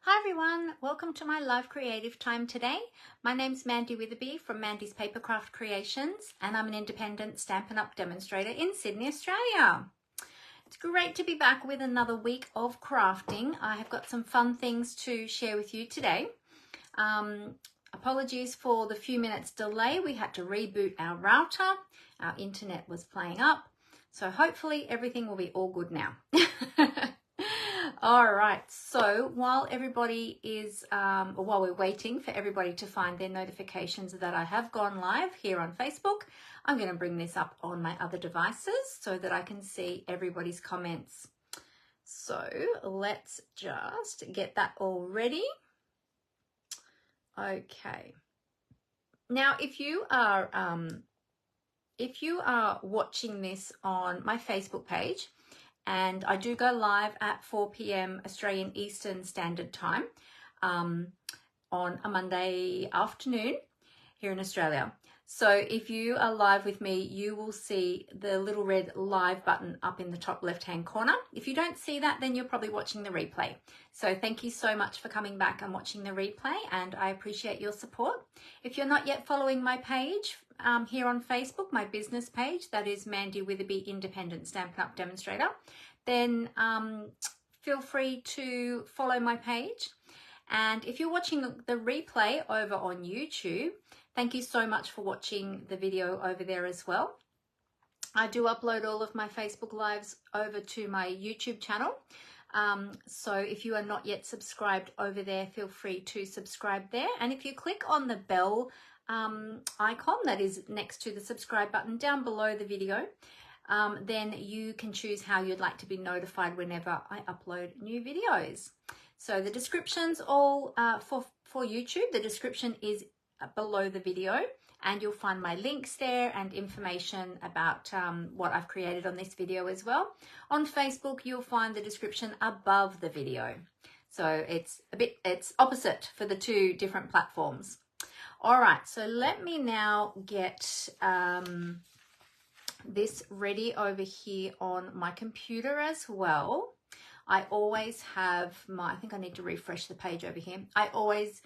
Hi everyone, welcome to my live creative time today. My name's Mandy Witherby from Mandy's Papercraft Creations, and I'm an independent Stampin' Up! Demonstrator in Sydney, Australia. It's great to be back with another week of crafting. I have got some fun things to share with you today. Apologies for the few minutes delay. We had to reboot our router. Our internet was playing up. So hopefully everything will be all good now. All right, so while everybody is, or while we're waiting for everybody to find their notifications that I have gone live here on Facebook, I'm going to bring this up on my other devices so that I can see everybody's comments. So let's just get that all ready. Okay. Now, if you are watching this on my Facebook page, and I do go live at 4 p.m. Australian Eastern Standard Time on a Monday afternoon here in Australia. So if you are live with me, you will see the little red live button up in the top left-hand corner. If you don't see that, then you're probably watching the replay. So thank you so much for coming back and watching the replay, and I appreciate your support. If you're not yet following my page here on Facebook, my business page, that is Mandy Witherby Independent Stampin' Up! Demonstrator, then feel free to follow my page. And if you're watching the replay over on YouTube, thank you so much for watching the video over there as well. I do upload all of my Facebook Lives over to my YouTube channel. So if you are not yet subscribed over there, feel free to subscribe there. And if you click on the bell icon that is next to the subscribe button down below the video, then you can choose how you'd like to be notified whenever I upload new videos. So the descriptions all for YouTube, the description is below the video, and you'll find my links there and information about what I've created on this video as well. On Facebook, you'll find the description above the video. So it's opposite for the two different platforms. All right, so let me now get this ready over here on my computer as well. I always have I think I need to refresh the page over here. I always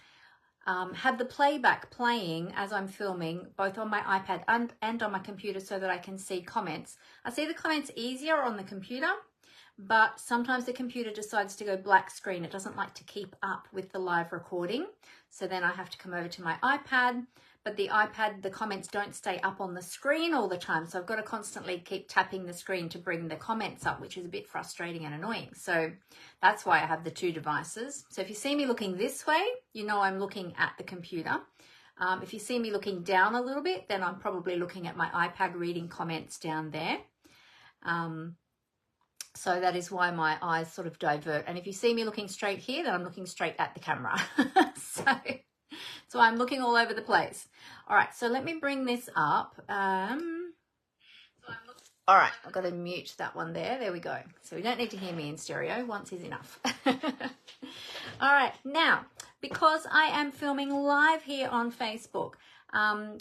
have the playback playing as I'm filming, both on my iPad and on my computer, so that I can see comments. I see the comments easier on the computer, but sometimes the computer decides to go black screen. It doesn't like to keep up with the live recording. So then I have to come over to my iPad, but the iPad, the comments don't stay up on the screen all the time. So I've got to constantly keep tapping the screen to bring the comments up, which is a bit frustrating and annoying. So that's why I have the two devices. So if you see me looking this way, you know I'm looking at the computer. If you see me looking down a little bit, then I'm probably looking at my iPad reading comments down there. So that is why my eyes sort of divert. And if you see me looking straight here, then I'm looking straight at the camera. So I'm looking all over the place. All right, so let me bring this up. All right, I've got to mute that one there. There we go. So we don't need to hear me in stereo. Once is enough. All right, now, because I am filming live here on Facebook,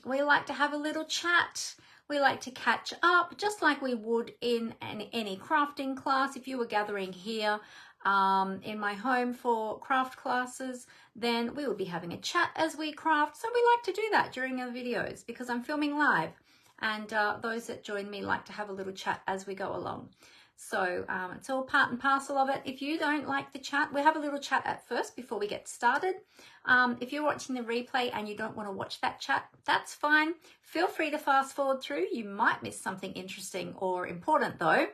we like to have a little chat. We like to catch up, just like we would in any crafting class. If you were gathering here in my home for craft classes, then we would be having a chat as we craft. So we like to do that during our videos because I'm filming live, and those that join me like to have a little chat as we go along. So it's all part and parcel of it. If you don't like the chat, we have a little chat at first before we get started. If you're watching the replay and you don't want to watch that chat, that's fine. Feel free to fast forward through. You might miss something interesting or important though,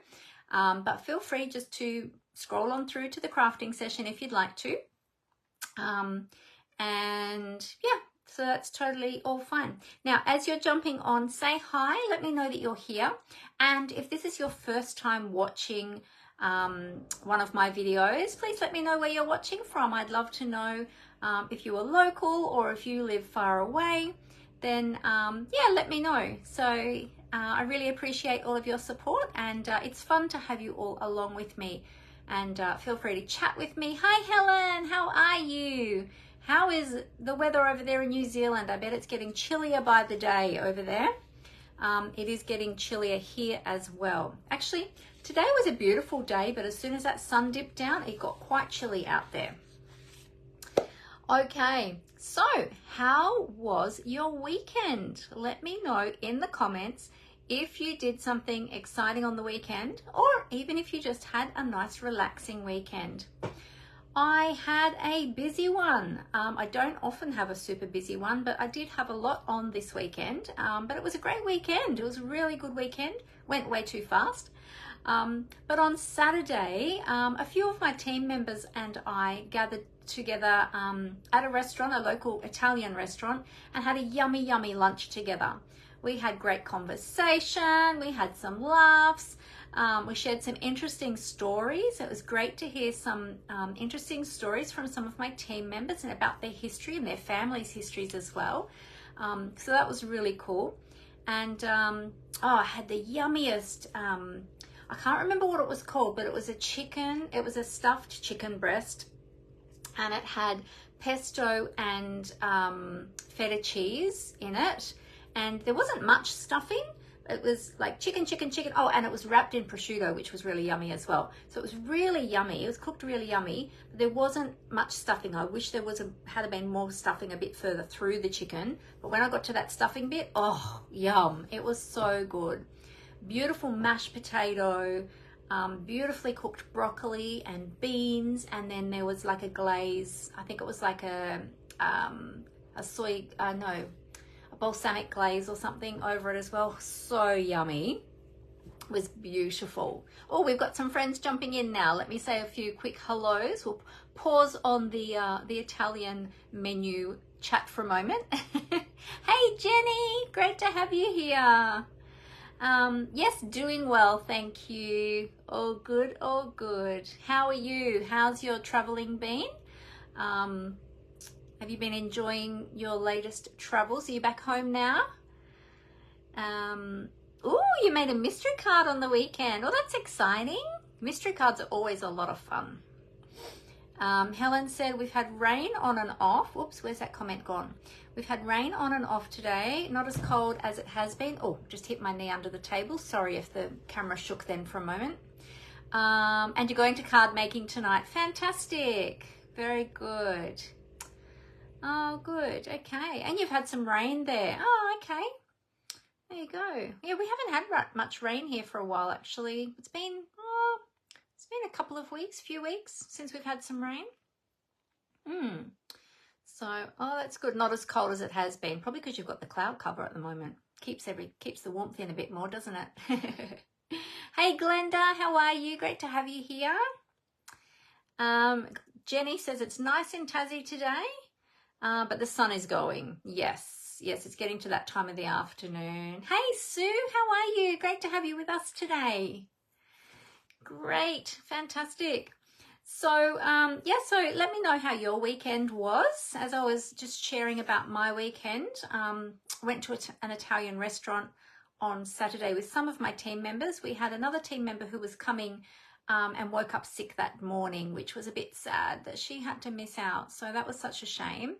but feel free just to scroll on through to the crafting session if you'd like to. And yeah, so that's totally all fine. Now, as you're jumping on, say hi, let me know that you're here. And if this is your first time watching one of my videos, please let me know where you're watching from. I'd love to know if you are local or if you live far away, then yeah, let me know. So I really appreciate all of your support, and it's fun to have you all along with me. And feel free to chat with me. Hi, Helen, how are you? How is the weather over there in New Zealand? I bet it's getting chillier by the day over there. It is getting chillier here as well. Actually, today was a beautiful day, but as soon as that sun dipped down, it got quite chilly out there. Okay, so how was your weekend? Let me know in the comments if you did something exciting on the weekend, or even if you just had a nice relaxing weekend. I had a busy one. I don't often have a super busy one, but I did have a lot on this weekend. But it was a great weekend. It was a really good weekend. Went way too fast. But on Saturday, a few of my team members and I gathered together at a restaurant, a local Italian restaurant, and had a yummy, yummy lunch together. We had great conversation. We had some laughs. We shared some interesting stories. It was great to hear some interesting stories from some of my team members and about their history and their families' histories as well. So that was really cool. And I had the yummiest, I can't remember what it was called, but it was a chicken. It was a stuffed chicken breast, and it had pesto and feta cheese in it. And there wasn't much stuffing. It was like chicken. Oh, and it was wrapped in prosciutto, which was really yummy as well. So it was really yummy. It was cooked really yummy. But there wasn't much stuffing. I wish there had been more stuffing a bit further through the chicken. But when I got to that stuffing bit, oh, yum. It was so good. Beautiful mashed potato, beautifully cooked broccoli and beans. And then there was like a glaze. I think it was like a balsamic glaze or something over it as well. So yummy. It was beautiful. Oh, we've got some friends jumping in now. Let me say a few quick hellos. We'll pause on the Italian menu chat for a moment. Hey Jenny, great to have you here. Yes, doing well, thank you. All good, all good. How are you? How's your traveling been? Have you been enjoying your latest travels? Are you back home now? Oh, you made a mystery card on the weekend. Oh, that's exciting. Mystery cards are always a lot of fun. Helen said, we've had rain on and off. Whoops, where's that comment gone? We've had rain on and off today. Not as cold as it has been. Oh, just hit my knee under the table. Sorry if the camera shook then for a moment. And you're going to card making tonight. Fantastic. Very good. Oh, good. Okay. And you've had some rain there. Oh, okay. There you go. Yeah, we haven't had much rain here for a while, actually. It's been a couple of weeks, few weeks since we've had some rain. So, oh, that's good. Not as cold as it has been. Probably because you've got the cloud cover at the moment. Keeps the warmth in a bit more, doesn't it? Hey, Glenda, how are you? Great to have you here. Jenny says it's nice in Tassie today. But the sun is going. Yes, it's getting to that time of the afternoon. Hey, Sue, how are you? Great to have you with us today. Great, fantastic. So, so let me know how your weekend was. As I was just sharing about my weekend, went to an Italian restaurant on Saturday with some of my team members. We had another team member who was coming and woke up sick that morning, which was a bit sad that she had to miss out. So that was such a shame.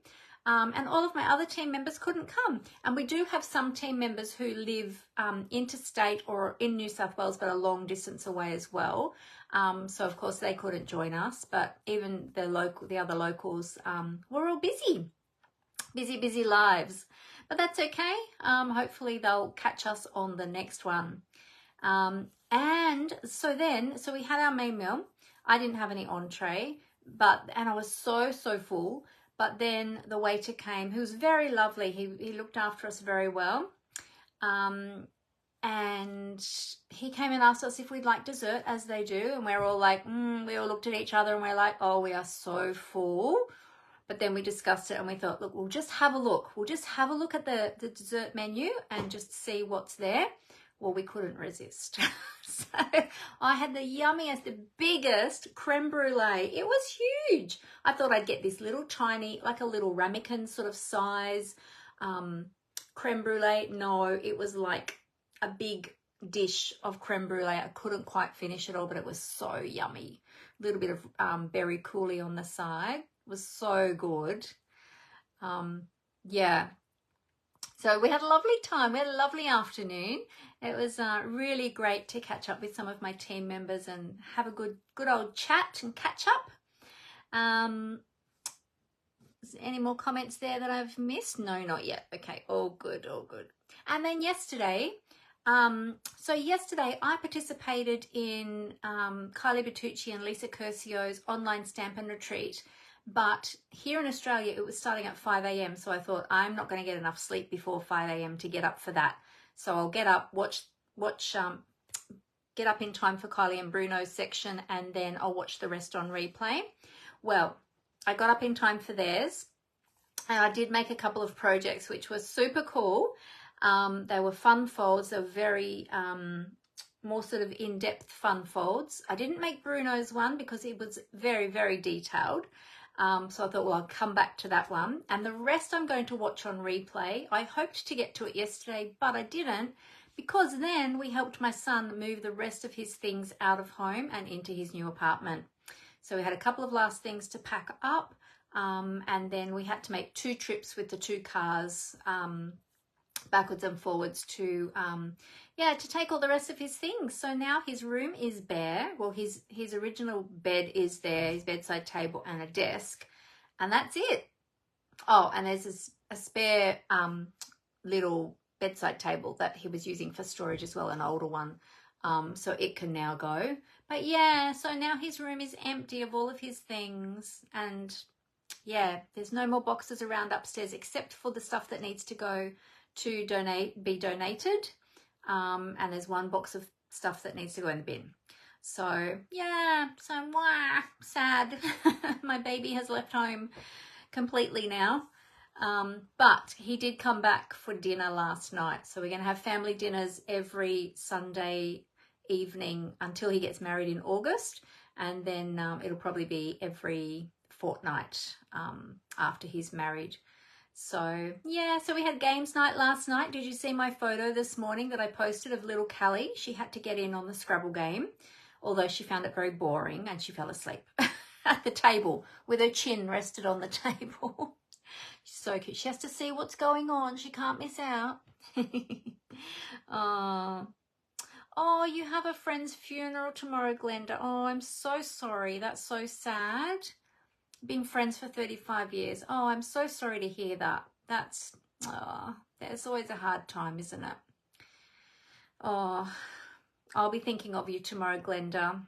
And all of my other team members couldn't come. And we do have some team members who live interstate or in New South Wales, but a long distance away as well. So of course they couldn't join us, but even the other locals were all busy lives. But that's okay. Hopefully they'll catch us on the next one. And so we had our main meal. I didn't have any entree, and I was so full. But then the waiter came, who was very lovely. He looked after us very well. And he came and asked us if we'd like dessert, as they do. And we're all like, we all looked at each other and we're like, oh, we are so full. But then we discussed it and we thought, look, we'll just have a look. We'll just have a look at the dessert menu and just see what's there. Well, we couldn't resist. So I had the yummiest, the biggest creme brulee. It was huge. I thought I'd get this little tiny, like a little ramekin sort of size creme brulee. No, it was like a big dish of creme brulee. I couldn't quite finish it all, but it was so yummy. A little bit of berry coulis on the side. It was so good. Yeah. So we had a lovely time. We had a lovely afternoon. It was really great to catch up with some of my team members and have a good old chat and catch up. Any more comments there that I've missed? No, not yet. Okay, all good, all good. And then yesterday, so yesterday I participated in Kylie Bertucci and Lisa Curcio's online Stampin' retreat, but here in Australia it was starting at 5 a.m. so I thought I'm not going to get enough sleep before 5 a.m. to get up for that. So I'll get up, get up in time for Kylie and Bruno's section, and then I'll watch the rest on replay. Well, I got up in time for theirs, and I did make a couple of projects which was super cool. They were fun folds. They were very more sort of in-depth fun folds. I didn't make Bruno's one because it was very, very detailed. So I thought, well, I'll come back to that one. And the rest I'm going to watch on replay. I hoped to get to it yesterday, but I didn't, because then we helped my son move the rest of his things out of home and into his new apartment. So we had a couple of last things to pack up, and then we had to make 2 trips with the 2 cars, backwards and forwards to take all the rest of his things. So now his room is bare. Well, his original bed is there, his bedside table and a desk, and that's it. Oh, and there's a spare little bedside table that he was using for storage as well, an older one, so it can now go. But yeah, so now his room is empty of all of his things, and yeah, there's no more boxes around upstairs except for the stuff that needs to go to be donated, and there's 1 box of stuff that needs to go in the bin. So yeah, so sad. My baby has left home completely now. But he did come back for dinner last night. So we're going to have family dinners every Sunday evening until he gets married in August. And then it'll probably be every fortnight after he's married. So yeah, so we had games night last night. Did you see my photo this morning that I posted of little Callie? She had to get in on the Scrabble game, although she found it very boring and she fell asleep at the table with her chin rested on the table. She's so cute. She has to see what's going on. She can't miss out. Oh, you have a friend's funeral tomorrow, Glenda. Oh, I'm so sorry. That's so sad. Been friends for 35 years. Oh, I'm so sorry to hear that. That's always a hard time, isn't it? Oh, I'll be thinking of you tomorrow, Glenda.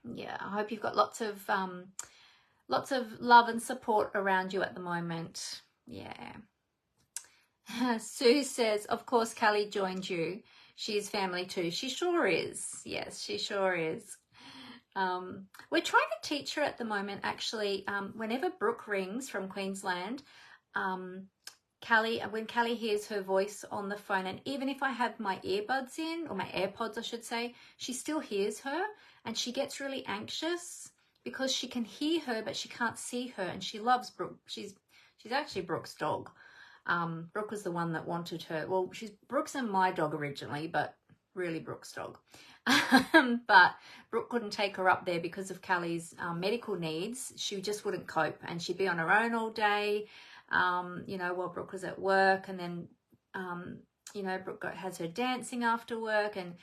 Yeah, I hope you've got lots of love and support around you at the moment. Yeah. Sue says, of course, Callie joined you. She is family too. She sure is. Yes, she sure is. We're trying to teach her at the moment, actually. Whenever Brooke rings from Queensland, when Callie hears her voice on the phone, and even if I have my earbuds in, or my AirPods I should say, she still hears her, and she gets really anxious because she can hear her but she can't see her, and she loves Brooke. She's actually Brooke's dog. Brooke was the one that wanted her. Well, she's Brooke's and my dog originally, but really Brooke's dog. But Brooke couldn't take her up there because of Callie's medical needs. She just wouldn't cope, and she'd be on her own all day, while Brooke was at work. And then, Brooke has her dancing after work, and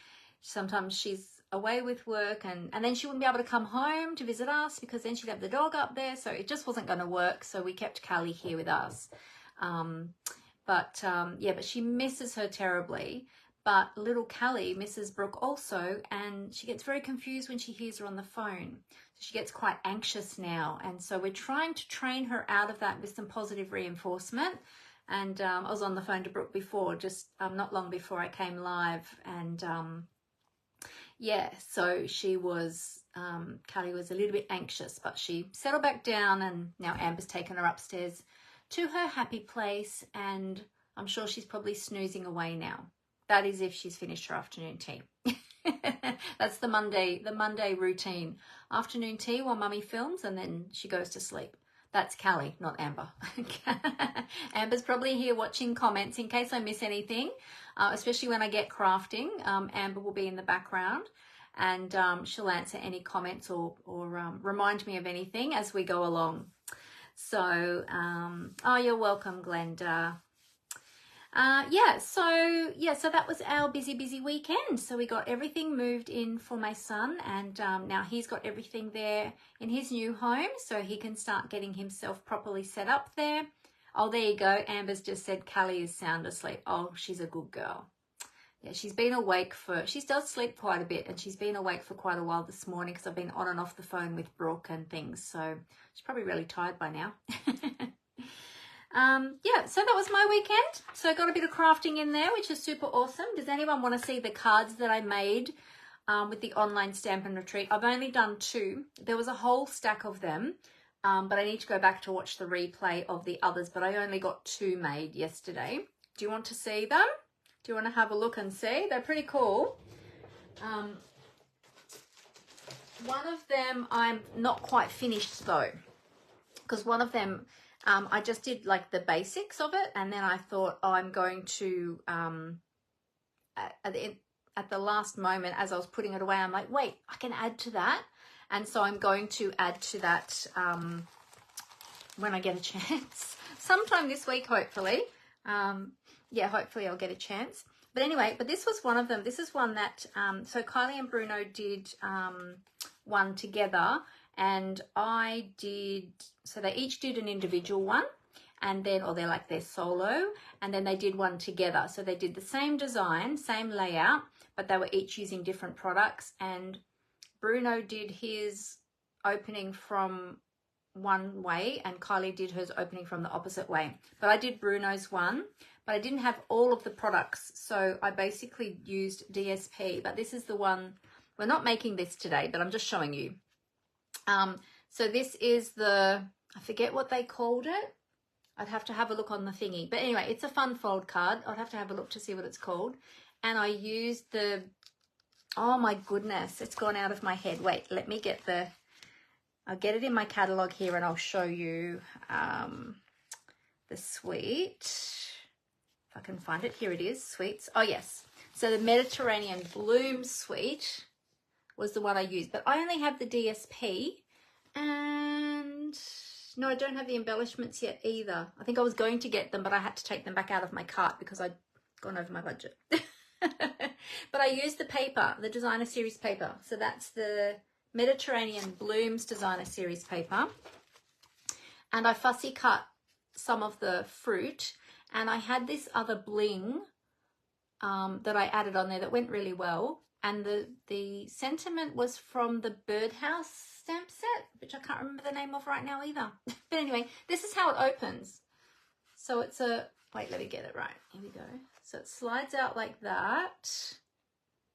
sometimes she's away with work, and then she wouldn't be able to come home to visit us because then she'd have the dog up there. So it just wasn't going to work. So we kept Callie here with us. But she misses her terribly. But little Callie misses Brooke also, and she gets very confused when she hears her on the phone. So she gets quite anxious now, and so we're trying to train her out of that with some positive reinforcement. And I was on the phone to Brooke before, just not long before I came live, and so she was, Callie was a little bit anxious, but she settled back down, and now Amber's taken her upstairs to her happy place, and I'm sure she's probably snoozing away now. That is if she's finished her afternoon tea. That's the Monday routine. Afternoon tea while Mummy films, and then she goes to sleep. That's Callie, not Amber. Amber's probably here watching comments in case I miss anything, especially when I get crafting. Amber will be in the background, and she'll answer any comments or remind me of anything as we go along. So, you're welcome, Glenda. Yeah, so that was our busy weekend. So we got everything moved in for my son, and now he's got everything there in his new home, so he can start getting himself properly set up there. Oh, there you go. Amber's just said Callie is sound asleep. Oh, she's a good girl. Yeah, she's been awake she does sleep quite a bit, and she's been awake for quite a while this morning because I've been on and off the phone with Brooke and things, so she's probably really tired by now. Yeah, so that was my weekend. So I got a bit of crafting in there, which is super awesome. Does anyone want to see the cards that I made with the online Stampin' Retreat? I've only done 2. There was a whole stack of them, but I need to go back to watch the replay of the others, but I only got 2 made yesterday. Do you want to see them? Do you want to have a look and see? They're pretty cool. One of them I'm not quite finished though, because one of them I just did like the basics of it, and then I thought, oh, I'm going to at the last moment as I was putting it away, I'm like, wait, I can add to that, and so I'm going to add to that when I get a chance sometime this week, hopefully. Yeah, hopefully I'll get a chance. But anyway, but this was one of them. This is one that, so Kylie and Bruno did one together, and I did, so they each did an individual one, and then, or they're solo, and then they did one together. So they did the same design, same layout, but they were each using different products, and Bruno did his opening from one way and Kylie did hers opening from the opposite way. But I did Bruno's one, but I didn't have all of the products, so I basically used DSP. But this is the one, we're not making this today, but I'm just showing you. So this is the, I forget what they called it. I'd have to have a look on the thingy, but anyway, it's a fun fold card. I'd have to have a look to see what it's called. And I used the, oh my goodness, it's gone out of my head. Wait, let me get the, I'll get it in my catalogue here and I'll show you the suite. If I can find it, here it is, sweets. Oh yes, so the Mediterranean Bloom suite was the one I used, but I only have the DSP, and no, I don't have the embellishments yet either. I think I was going to get them, but I had to take them back out of my cart because I'd gone over my budget. But I used the paper, the designer series paper. So that's the Mediterranean Blooms designer series paper, and I fussy cut some of the fruit, and I had this other bling that I added on there that went really well, and the sentiment was from the Birdhouse stamp set, which I can't remember the name of right now either. But anyway, this is how it opens. So it's a, wait, let me get it right, here we go. So it slides out like that,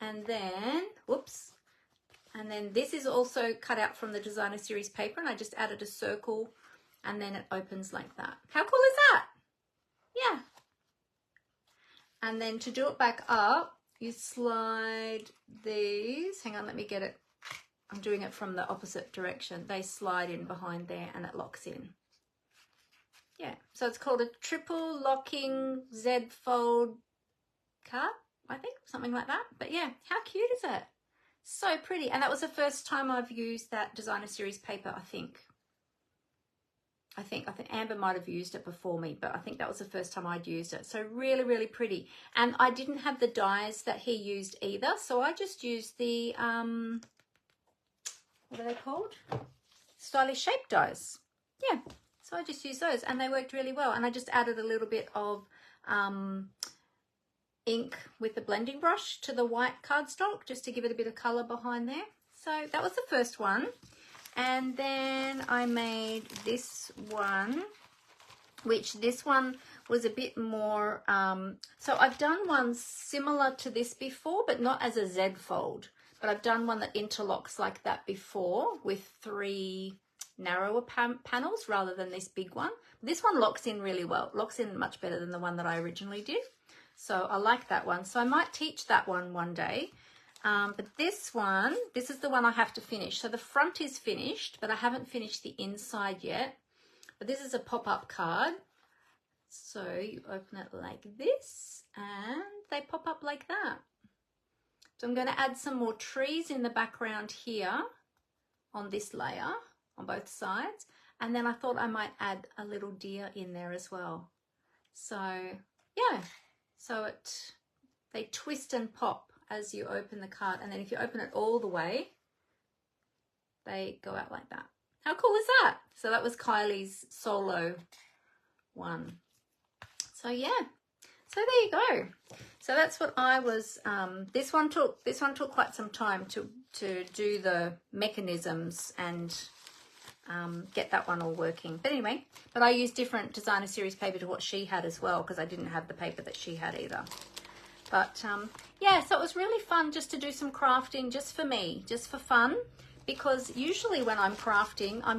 and then, whoops, and then this is also cut out from the designer series paper, and I just added a circle, and then it opens like that. How cool is that? Yeah. And then to do it back up, you slide these. Hang on, let me get it. I'm doing it from the opposite direction. They slide in behind there and it locks in. Yeah, so it's called a triple locking Z fold card, I think, something like that. But yeah, how cute is it? So pretty. And that was the first time I've used that designer series paper, I think. I think Amber might have used it before me, but I think that was the first time I'd used it. So really, really pretty. And I didn't have the dies that he used either, so I just used the, what are they called? Stylish Shape dies. Yeah, so I just used those, and they worked really well. And I just added a little bit of ink with the blending brush to the white cardstock, just to give it a bit of colour behind there. So that was the first one. And then I made this one, which this one was a bit more, so I've done one similar to this before, but not as a Z fold, but I've done one that interlocks like that before with 3 narrower panels rather than this big one. This one locks in really well, locks in much better than the one that I originally did. So I like that one. So I might teach that one day. But this one, this is the one I have to finish. So the front is finished, but I haven't finished the inside yet. But this is a pop-up card. So you open it like this and they pop up like that. So I'm going to add some more trees in the background here on this layer on both sides. And then I thought I might add a little deer in there as well. So yeah, So they twist and pop as you open the card, and then if you open it all the way, they go out like that. How cool is that? So that was Kylie's solo one. So yeah, so there you go. So that's what I was. This one took quite some time to do the mechanisms and get that one all working. But anyway, but I used different designer series paper to what she had as well, because I didn't have the paper that she had either. But yeah, so it was really fun just to do some crafting just for me, just for fun, because usually when I'm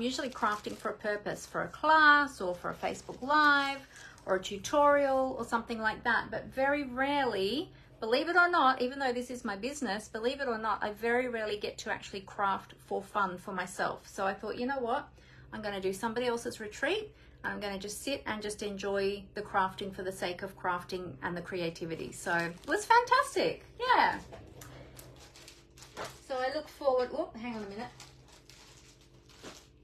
usually crafting for a purpose, for a class or for a Facebook Live or a tutorial or something like that. But very rarely, believe it or not, even though this is my business, believe it or not, I very rarely get to actually craft for fun for myself. So I thought, you know what, I'm going to do somebody else's retreat. I'm going to just sit and just enjoy the crafting for the sake of crafting and the creativity. So it was fantastic. Yeah. So I look forward, oh, hang on a minute.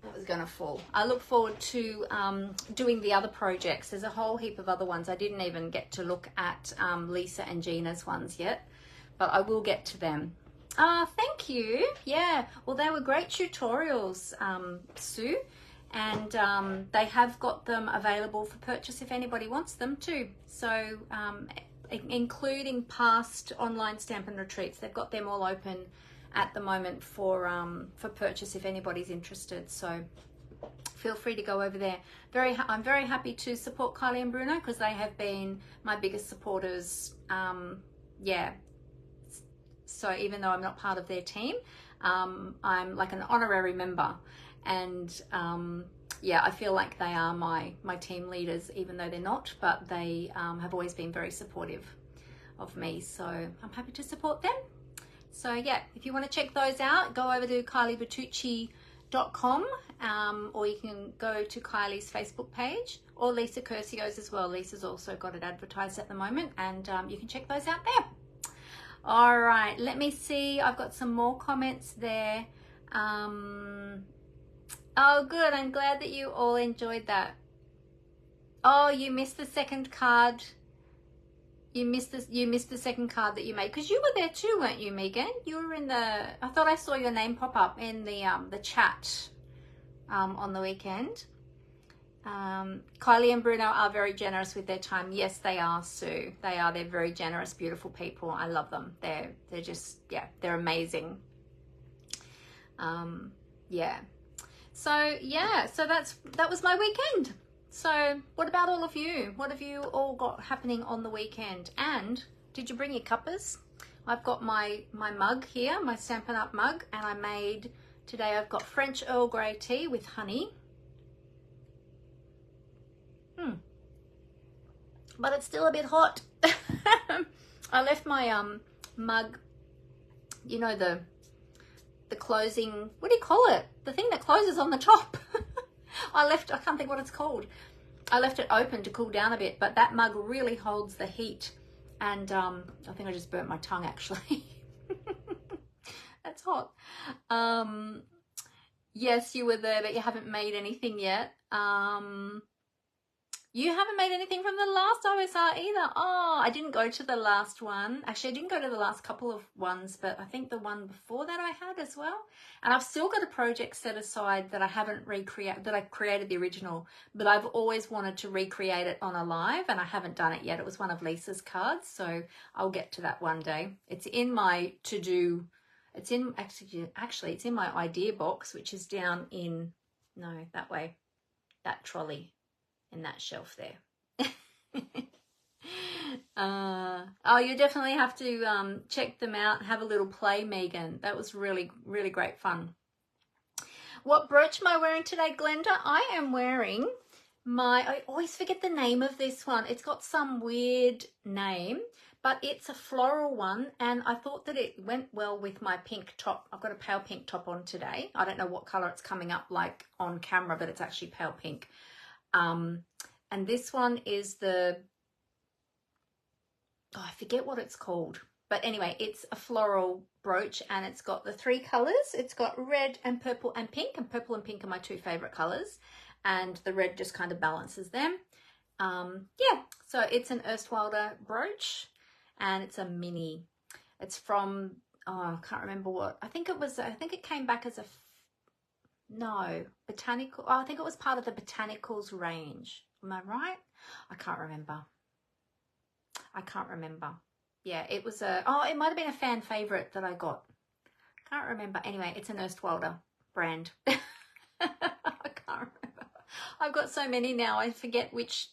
That was going to fall. I look forward to doing the other projects. There's a whole heap of other ones. I didn't even get to look at Lisa and Gina's ones yet, but I will get to them. Thank you. Yeah, well, they were great tutorials, Sue, and they have got them available for purchase if anybody wants them too. So including past online Stampin' retreats, they've got them all open at the moment for purchase if anybody's interested. So feel free to go over there. I'm very happy to support Kylie and Bruno because they have been my biggest supporters. Yeah. So even though I'm not part of their team, I'm like an honorary member, and yeah, I feel like they are my team leaders, even though they're not, but they have always been very supportive of me. So I'm happy to support them. So yeah, if you want to check those out, go over to KylieBertucci.com, or you can go to Kylie's Facebook page or Lisa Curcio's as well. Lisa's also got it advertised at the moment, and you can check those out there. All right, let me see. I've got some more comments there. Oh, good. I'm glad that you all enjoyed that. Oh, you missed the second card. You missed the second card that you made, because you were there too, weren't you, Megan? You were in the, I thought I saw your name pop up in the chat on the weekend. Kylie and Bruno are very generous with their time. Yes, they are, Sue. They are. They're very generous, beautiful people. I love them. They're just, yeah, they're amazing. Yeah. So yeah, so that was my weekend. So what about all of you? What have you all got happening on the weekend? And did you bring your cuppers? I've got my mug here, my Stampin' Up mug, and I made, today I've got French Earl Grey tea with honey. But it's still a bit hot. I left my mug, you know, the closing, what do you call it? The thing that closes on the top. I can't think what it's called. I left it open to cool down a bit, but that mug really holds the heat. And I think I just burnt my tongue actually. That's hot. Yes, you were there, but you haven't made anything yet. You haven't made anything from the last OSR either. Oh, I didn't go to the last one. Actually, I didn't go to the last couple of ones, but I think the one before that I had as well. And I've still got a project set aside that I haven't recreated, that I created the original, but I've always wanted to recreate it on a live, and I haven't done it yet. It was one of Lisa's cards, so I'll get to that one day. It's in my to-do, it's in, actually, it's in my idea box, which is down in, no, that way, that trolley. In that shelf there. Oh, you definitely have to check them out, have a little play, Megan. That was really, really great fun. What brooch am I wearing today, Glenda? I am wearing I always forget the name of this one. It's got some weird name, but it's a floral one, and I thought that it went well with my pink top. I've got a pale pink top on today. I don't know what color it's coming up like on camera, but it's actually pale pink. And this one is I forget what it's called, but anyway, it's a floral brooch, and it's got the 3 colors. It's got red and purple and pink, and purple and pink are my 2 favorite colors, and the red just kind of balances them. yeah, so it's an Erstwilder brooch, and it's a mini. It's from, oh, I can't remember what, I think it came back as a, no, botanical, oh, I think it was part of the botanicals range. Am I right? I can't remember. Yeah, it was it might have been a fan favorite that I got. Can't remember. Anyway, it's an Erstwilder brand. I can't remember. I've got so many now. I forget which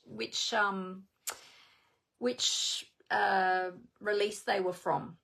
release they were from.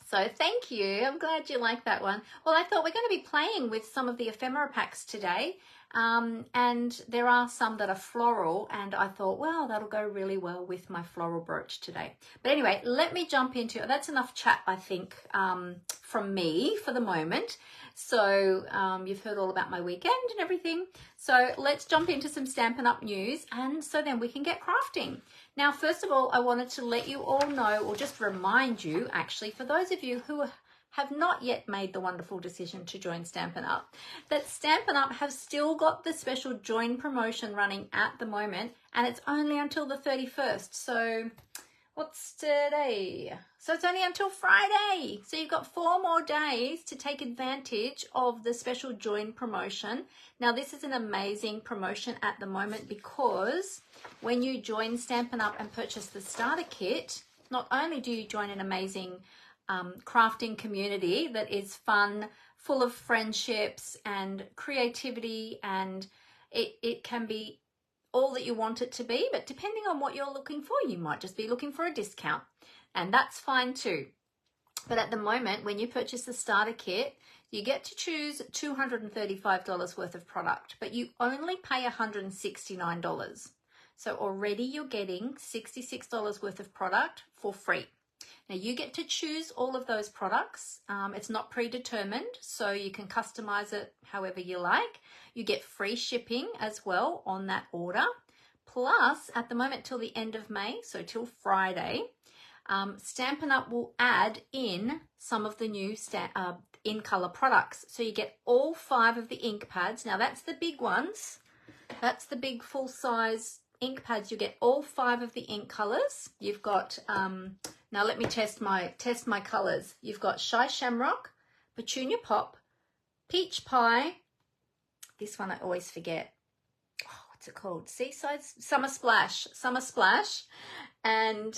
So thank you. I'm glad you like that one. Well, I thought we're going to be playing with some of the ephemera packs today. And there are some that are floral, and I thought, well, that'll go really well with my floral brooch today. But anyway, let me jump into it. That's enough chat, I think, from me for the moment. So you've heard all about my weekend and everything. So let's jump into some Stampin' Up! News, and so then we can get crafting. Now, first of all, I wanted to let you all know, or just remind you, actually, for those of you who have not yet made the wonderful decision to join Stampin' Up!, that Stampin' Up! Have still got the special join promotion running at the moment, and it's only until the 31st. So what's today? So it's only until Friday. So you've got 4 more days to take advantage of the special join promotion. Now, this is an amazing promotion at the moment, because when you join Stampin' Up! And purchase the starter kit, not only do you join an amazing crafting community that is fun, full of friendships and creativity, and it can be all that you want it to be, but depending on what you're looking for, you might just be looking for a discount, and that's fine too. But at the moment, when you purchase the starter kit, you get to choose $235 worth of product, but you only pay $169. So already you're getting $66 worth of product for free. Now you get to choose all of those products. It's not predetermined, so you can customize it however you like. You get free shipping as well on that order. Plus, at the moment till the end of May, so till Friday, Stampin' Up! Will add in some of the new in color products. So you get all 5 of the ink pads. Now that's the big ones. That's the big full size ink pads. You get all 5 of the ink colors. You've got now let me test my colors. You've got Shy Shamrock, Petunia Pop, Peach Pie. This one I always forget. Oh, what's it called? Seaside Summer Splash, and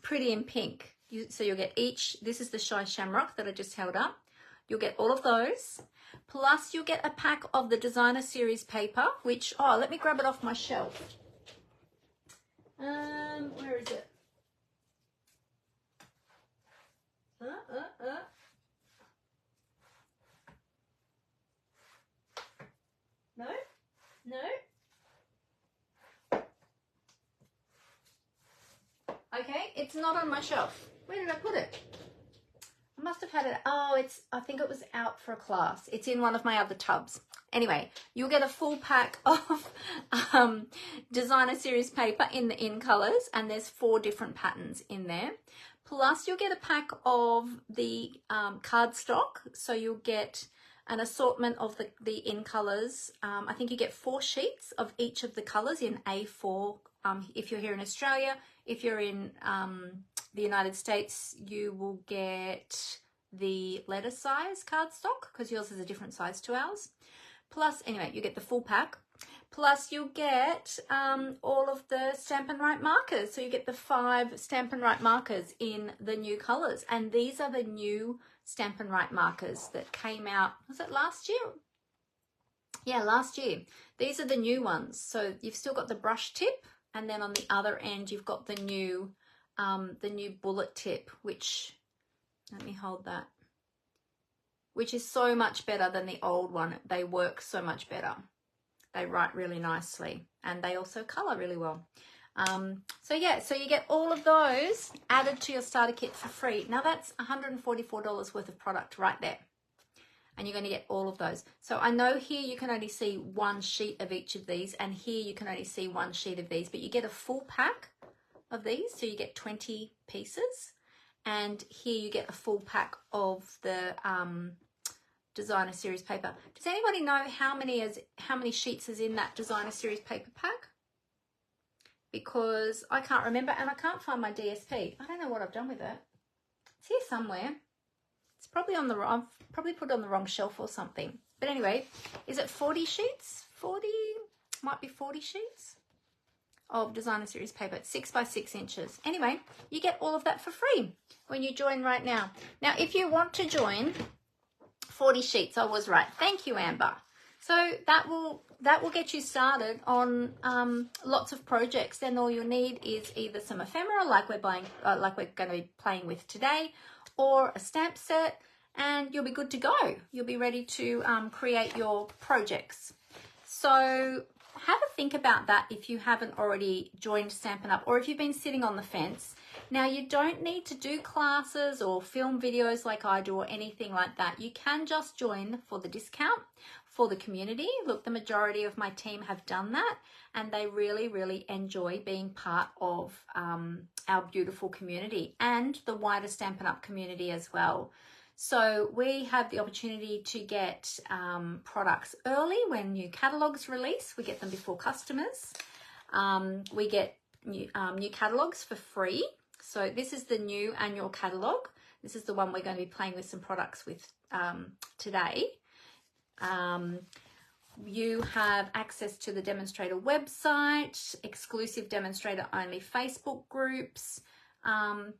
Pretty in Pink. So you'll get each. This is the Shy Shamrock that I just held up. You'll get all of those. Plus, you'll get a pack of the Designer Series paper, which, oh, let me grab it off my shelf. Where is it? No. Okay, it's not on my shelf. Where did I put it? I must have had it. Oh, I think it was out for a class. It's in one of my other tubs. Anyway, you'll get a full pack of Designer Series paper in the in colors, and there's 4 different patterns in there. Plus, you'll get a pack of the cardstock. So you'll get an assortment of the in colors. I think you get 4 sheets of each of the colors in A4. If you're here in Australia, if you're in the United States, you will get the letter size cardstock, because yours is a different size to ours. Plus, anyway, you get the full pack. Plus, you'll get all of the Stampin' Right markers. So you get the 5 Stampin' Right markers in the new colors. And these are the new Stampin' Right markers that came out, was it last year? Yeah, last year. These are the new ones. So you've still got the brush tip, and then on the other end, you've got the new bullet tip, which, let me hold that, which is so much better than the old one. They work so much better. They write really nicely, and they also color really well. So yeah, so you get all of those added to your starter kit for free. Now that's $144 worth of product right there. And you're going to get all of those. So I know here you can only see 1 sheet of each of these, and here you can only see 1 sheet of these, but you get a full pack of these. So you get 20 pieces, and here you get a full pack of the Designer Series paper. Does anybody know how many sheets is in that Designer Series paper pack? because I can't remember and I can't find my DSP. I don't know what I've done with it. It's here somewhere. It's probably on the wrong, I've probably put it on the wrong shelf or something. But anyway, is it 40 sheets? 40, might be 40 sheets of designer series paper. It's 6 by 6 inches. Anyway, you get all of that for free when you join right now. Now, if you want to join 40 sheets, I was right. Thank you, Amber. So that will get you started on lots of projects. Then all you'll need is either some ephemera, like we're going to be playing with today, or a stamp set, and you'll be good to go. You'll be ready to create your projects. So have a think about that if you haven't already joined Stampin' Up, or if you've been sitting on the fence. Now, you don't need to do classes or film videos like I do or anything like that. You can just join for the discount for the community. Look, the majority of my team have done that, and they really, really enjoy being part of our beautiful community and the wider Stampin' Up community as well. So we have the opportunity to get products early when new catalogs release. We get them before customers. We get new catalogs for free. So this is the new annual catalog. This is the one we're going to be playing with some products with today. You have access to the demonstrator website, exclusive demonstrator only Facebook groups.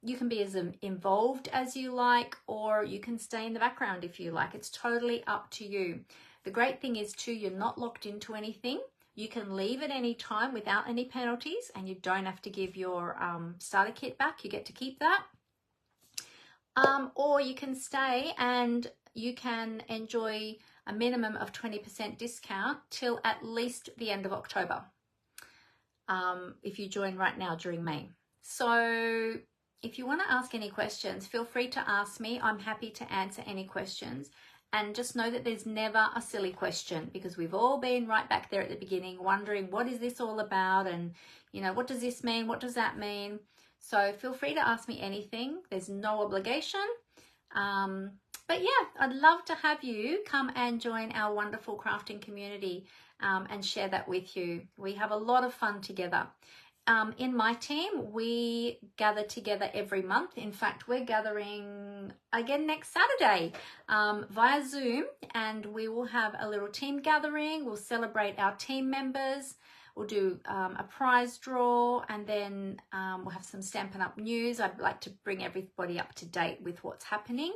You can be as involved as you like, or you can stay in the background if you like. It's totally up to you. The great thing is too, you're not locked into anything. You can leave at any time without any penalties, and you don't have to give your starter kit back. You get to keep that. Or you can stay and you can enjoy a minimum of 20% discount till at least the end of October, if you join right now during May. So if you want to ask any questions, feel free to ask me. I'm happy to answer any questions. And just know that there's never a silly question, because we've all been right back there at the beginning wondering, what is this all about? And, you know, what does this mean? What does that mean? So feel free to ask me anything. There's no obligation. But yeah, I'd love to have you come and join our wonderful crafting community and share that with you. We have a lot of fun together. In my team, we gather together every month. In fact, we're gathering again next Saturday via Zoom, and we will have a little team gathering. We'll celebrate our team members. We'll do a prize draw, and then we'll have some Stampin' Up news. I'd like to bring everybody up to date with what's happening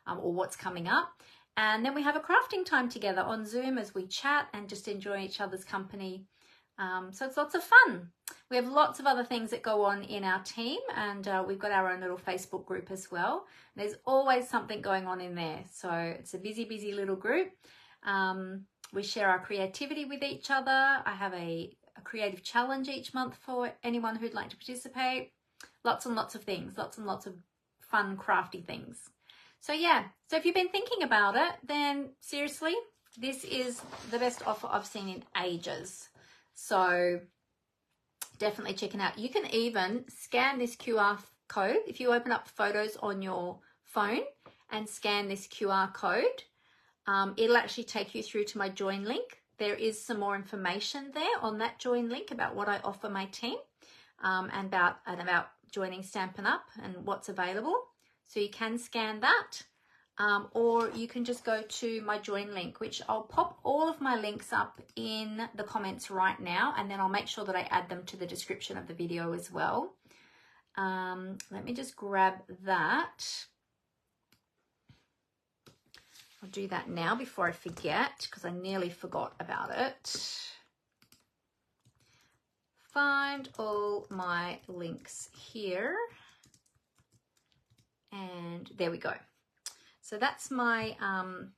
or what's coming up. And then we have a crafting time together on Zoom as we chat and just enjoy each other's company. So it's lots of fun. We have lots of other things that go on in our team, and we've got our own little Facebook group as well. There's always something going on in there. So it's a busy, busy little group. We share our creativity with each other. I have a creative challenge each month for anyone who'd like to participate. Lots and lots of things, lots and lots of fun, crafty things. So yeah, so if you've been thinking about it, then seriously, this is the best offer I've seen in ages. So definitely check it out. You can even scan this QR code. If you open up photos on your phone and scan this QR code, it'll actually take you through to my join link. There is some more information there on that join link about what I offer my team and about joining Stampin' Up and what's available. So you can scan that. Or you can just go to my join link, which I'll pop all of my links up in the comments right now, and then I'll make sure that I add them to the description of the video as well. Let me just grab that. I'll do that now before I forget, because I nearly forgot about it. Find all my links here. And there we go. So that's my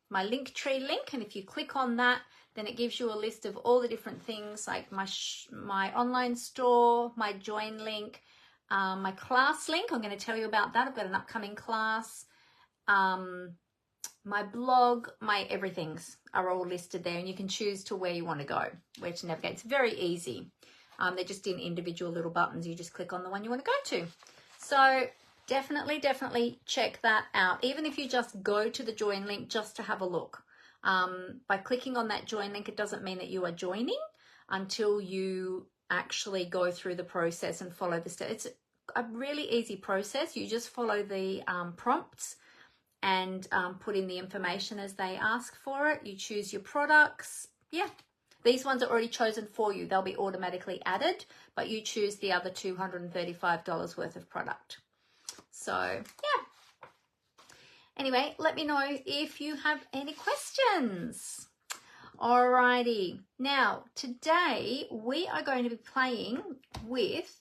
my Linktree link, and if you click on that, then it gives you a list of all the different things, like my online store, my join link, my class link. I'm going to tell you about that. I've got an upcoming class. My blog, my everythings are all listed there, and you can choose to where you want to go, where to navigate. It's very easy. They're just in individual little buttons. You just click on the one you want to go to. So definitely check that out. Even if you just go to the join link just to have a look. By clicking on that join link, it doesn't mean that you are joining until you actually go through the process and follow the steps. It's a really easy process. You just follow the prompts and put in the information as they ask for it. You choose your products. Yeah, these ones are already chosen for you. They'll be automatically added, but you choose the other $235 worth of product. So yeah. Anyway, let me know if you have any questions. Alrighty. Now, today we are going to be playing with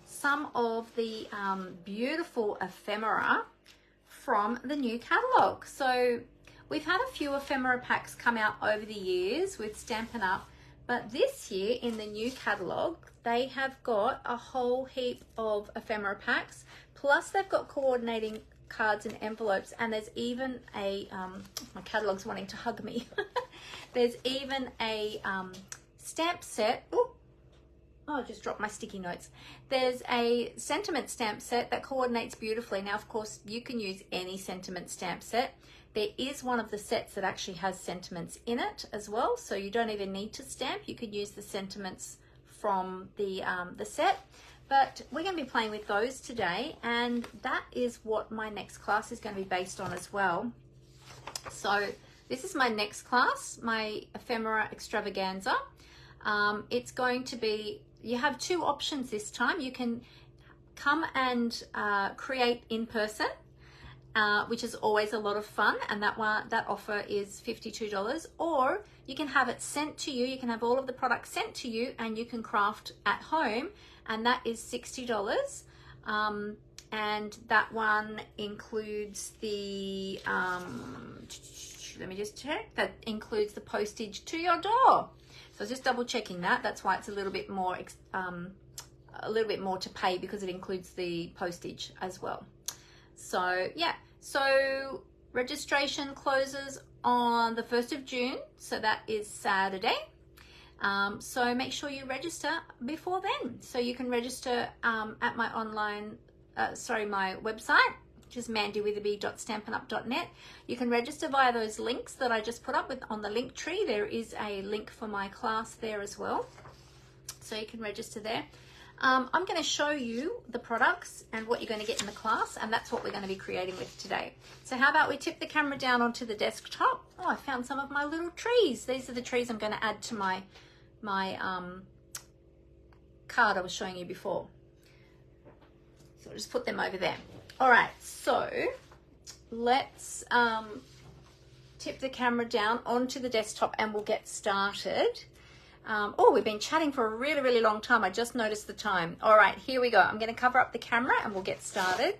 some of the beautiful ephemera from the new catalogue. So we've had a few ephemera packs come out over the years with Stampin' Up, but this year in the new catalogue, they have got a whole heap of ephemera packs, plus they've got coordinating cards and envelopes, and there's even a, my catalogue's wanting to hug me. There's even a stamp set. Ooh. Oh, I just dropped my sticky notes. There's a sentiment stamp set that coordinates beautifully. Now, of course, you can use any sentiment stamp set. There is one of the sets that actually has sentiments in it as well, so you don't even need to stamp. You could use the sentiments from the set. But we're going to be playing with those today, and that is what my next class is going to be based on as well. So this is my next class, my Ephemera Extravaganza. It's going to be, you have two options this time. You can come and create in person, which is always a lot of fun, and that offer is $52. Or you can have it sent to you. You can have all of the products sent to you, and you can craft at home, and that is $60. And that one includes the let me just check, that includes the postage to your door. So just double checking that. That's why it's a little bit more to pay, because it includes the postage as well. So yeah, so registration closes on the 1st of June, so that is Saturday. So make sure you register before then. So you can register at my my website, which is mandywitherby.stampinup.net. You can register via those links that I just put up on the link tree. There is a link for my class there as well, so you can register there. I'm going to show you the products and what you're going to get in the class, and that's what we're going to be creating with today. So how about we tip the camera down onto the desktop? Oh, I found some of my little trees. These are the trees I'm going to add to my card I was showing you before. So I'll just put them over there. All right, so let's tip the camera down onto the desktop and we'll get started. Oh, we've been chatting for a really, really long time. I just noticed the time. All right, here we go. I'm going to cover up the camera and we'll get started.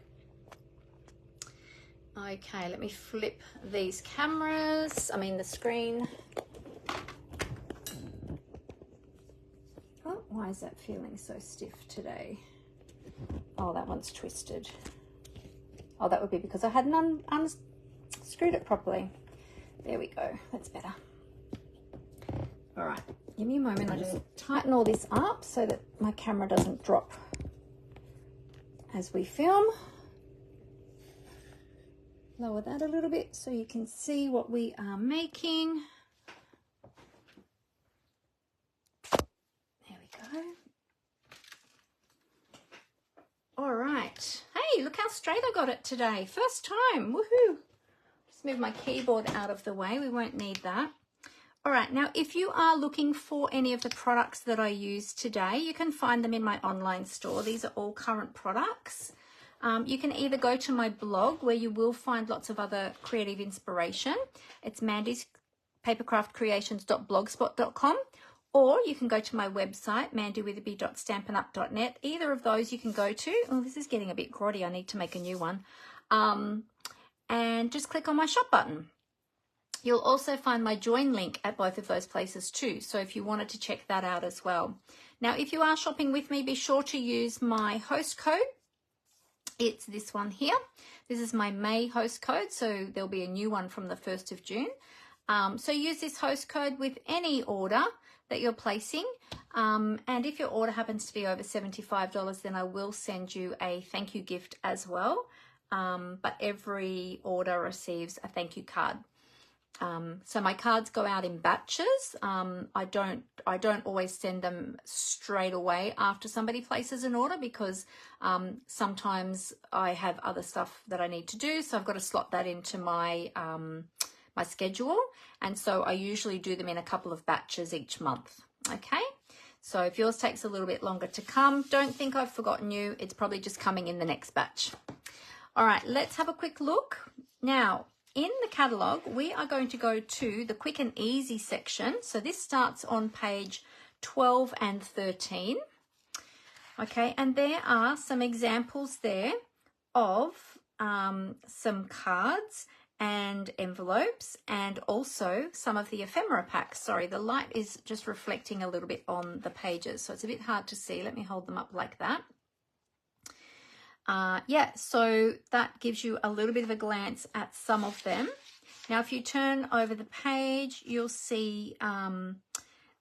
Okay, let me flip these the screen. Oh, why is that feeling so stiff today? Oh, that one's twisted. Oh, that would be because I hadn't unscrewed it properly. There we go. That's better. All right. Give me a moment. I'll just tighten all this up so that my camera doesn't drop as we film. Lower that a little bit so you can see what we are making. There we go. All right. Hey, look how straight I got it today. First time. Woohoo. Just move my keyboard out of the way. We won't need that. All right, now if you are looking for any of the products that I use today, you can find them in my online store. These are all current products. You can either go to my blog, where you will find lots of other creative inspiration. It's mandyspapercraftcreations.blogspot.com, or you can go to my website, mandywitherby.stampinup.net. Either of those you can go to. Oh, this is getting a bit grotty. I need to make a new one. And just click on my shop button. You'll also find my join link at both of those places too, so if you wanted to check that out as well. Now, if you are shopping with me, be sure to use my host code. It's this one here. This is my May host code, so there'll be a new one from the 1st of June. So use this host code with any order that you're placing. And if your order happens to be over $75, then I will send you a thank you gift as well. But every order receives a thank you card. So my cards go out in batches. I don't always send them straight away after somebody places an order, because sometimes I have other stuff that I need to do, so I've got to slot that into my my schedule, and so I usually do them in a couple of batches each month. Okay, so if yours takes a little bit longer to come, don't think I've forgotten you. It's probably just coming in the next batch. All right, let's have a quick look now. In the catalogue, we are going to go to the quick and easy section. So this starts on page 12 and 13. Okay, and there are some examples there of some cards and envelopes, and also some of the ephemera packs. Sorry, the light is just reflecting a little bit on the pages, so it's a bit hard to see. Let me hold them up like that. Yeah, so that gives you a little bit of a glance at some of them. Now, if you turn over the page, you'll see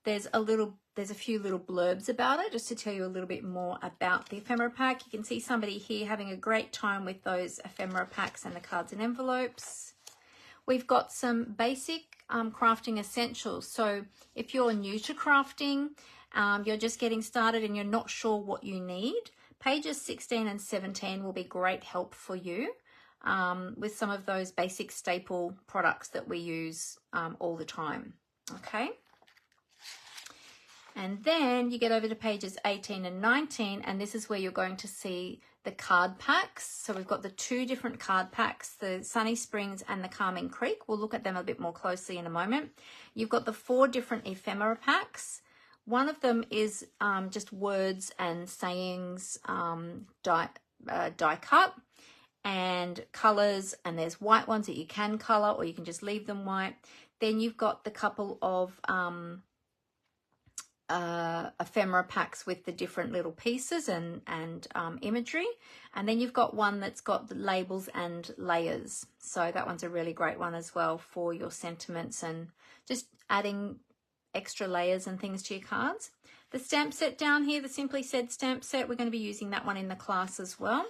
there's a few little blurbs about it, just to tell you a little bit more about the ephemera pack. You can see somebody here having a great time with those ephemera packs and the cards and envelopes. We've got some basic crafting essentials. So if you're new to crafting, you're just getting started and you're not sure what you need, pages 16 and 17 will be great help for you with some of those basic staple products that we use all the time. Okay. And then you get over to pages 18 and 19, and this is where you're going to see the card packs. So we've got the two different card packs, the Sunny Springs and the Calming Creek. We'll look at them a bit more closely in a moment. You've got the 4 different ephemera packs. One of them is just words and sayings, die cut, and colors, and there's white ones that you can color or you can just leave them white. Then you've got the couple of ephemera packs with the different little pieces and imagery, and then you've got one that's got the labels and layers. So that one's a really great one as well for your sentiments and just adding extra layers and things to your cards. The stamp set down here, the Simply Said stamp set, we're going to be using that one in the class as well.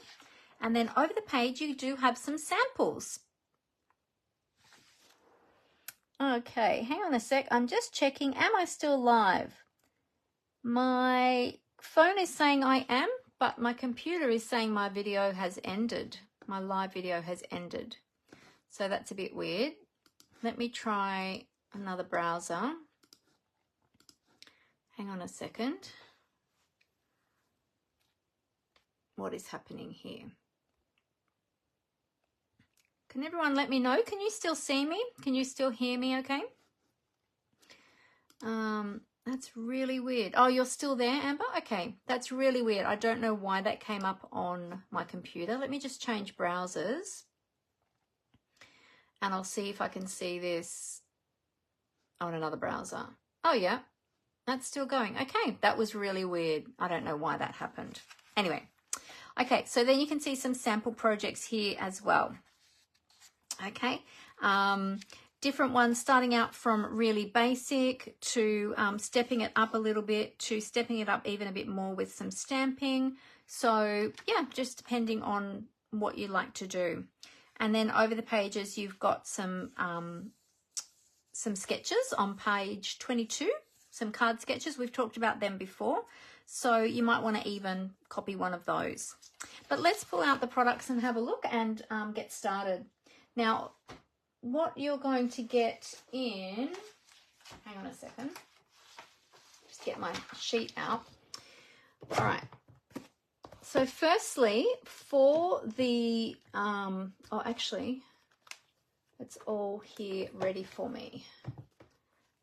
And then over the page you do have some samples. Okay, hang on a sec, I'm just checking, am I still live? My phone is saying I am, but my computer is saying my video has ended. My live video has ended. So that's a bit weird. Let me try another browser. Hang on a second. What is happening here? Can everyone let me know? Can you still see me? Can you still hear me okay? That's really weird. Oh, you're still there, Amber? Okay, that's really weird. I don't know why that came up on my computer. Let me just change browsers. And I'll see if I can see this on another browser. Oh, yeah. That's still going. Okay, that was really weird. I don't know why that happened. Anyway, okay, so then you can see some sample projects here as well. Okay, different ones starting out from really basic to stepping it up a little bit to stepping it up even a bit more with some stamping. So yeah, just depending on what you like to do. And then over the pages, you've got some sketches on page 22. Some card sketches, we've talked about them before, so you might want to even copy one of those. But let's pull out the products and have a look and get started. Now, what you're going to get in, hang on a second, just get my sheet out. All right, so firstly, for the, oh actually, it's all here ready for me.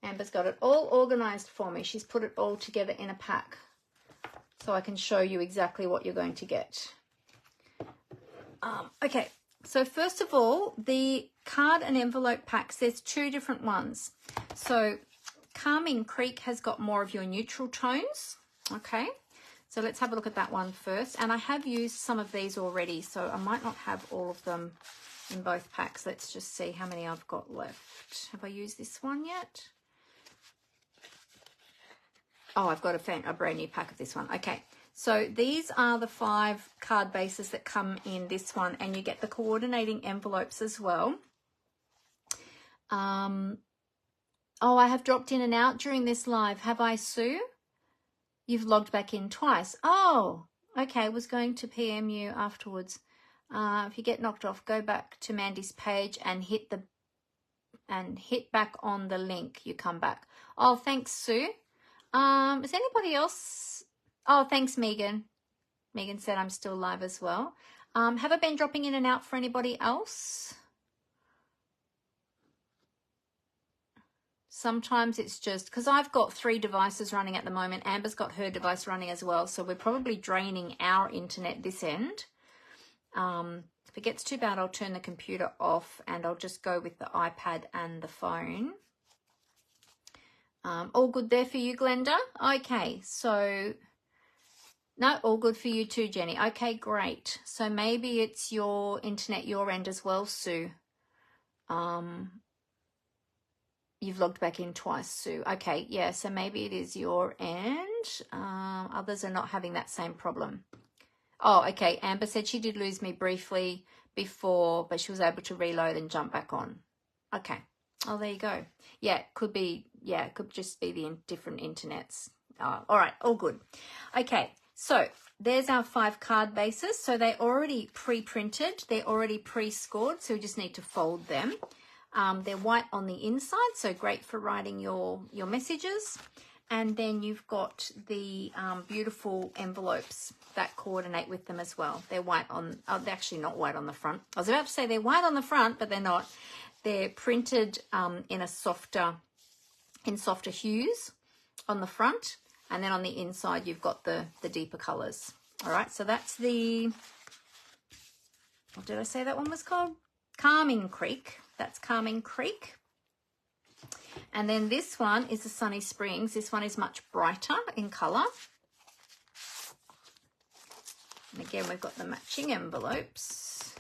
Amber's got it all organized for me. She's put it all together in a pack so I can show you exactly what you're going to get. Okay, so first of all, the card and envelope packs, there's 2 different ones. So Calming Creek has got more of your neutral tones. Okay, so let's have a look at that one first. And I have used some of these already, so I might not have all of them in both packs. Let's just see how many I've got left. Have I used this one yet? Oh, I've got a brand new pack of this one. Okay, so these are the 5 card bases that come in this one, and you get the coordinating envelopes as well. Oh, I have dropped in and out during this live. Have I, Sue? You've logged back in twice. Oh, okay. I was going to PM you afterwards. If you get knocked off, go back to Mandy's page and hit back on the link. You come back. Oh, thanks, Sue. Is anybody else? Oh, thanks, Megan. Megan said I'm still live as well. Have I been dropping in and out for anybody else? Sometimes it's just because I've got 3 devices running at the moment. Amber's got her device running as well. So we're probably draining our internet this end. If it gets too bad, I'll turn the computer off and I'll just go with the iPad and the phone. All good there for you, Glenda? Okay, so no, all good for you too, Jenny. Okay, great. So maybe it's your internet, your end as well, Sue. You've logged back in twice, Sue. Okay, yeah, so maybe it is your end. Others are not having that same problem. Oh, okay, Amber said she did lose me briefly before, but she was able to reload and jump back on. Okay, oh, there you go. Yeah, it could be, yeah, it could just be the different internets. All right, all good. Okay, so there's our 5 card bases. So they're already pre-printed. They're already pre-scored, so we just need to fold them. They're white on the inside, so great for writing your messages. And then you've got the beautiful envelopes that coordinate with them as well. They're white on, oh, they're actually not white on the front. I was about to say they're white on the front, but they're not. They're printed in softer hues on the front. And then on the inside, you've got the deeper colors. All right, so that's the, what did I say that one was called? Calming Creek. That's Calming Creek. And then this one is the Sunny Springs. This one is much brighter in color. And again, we've got the matching envelopes.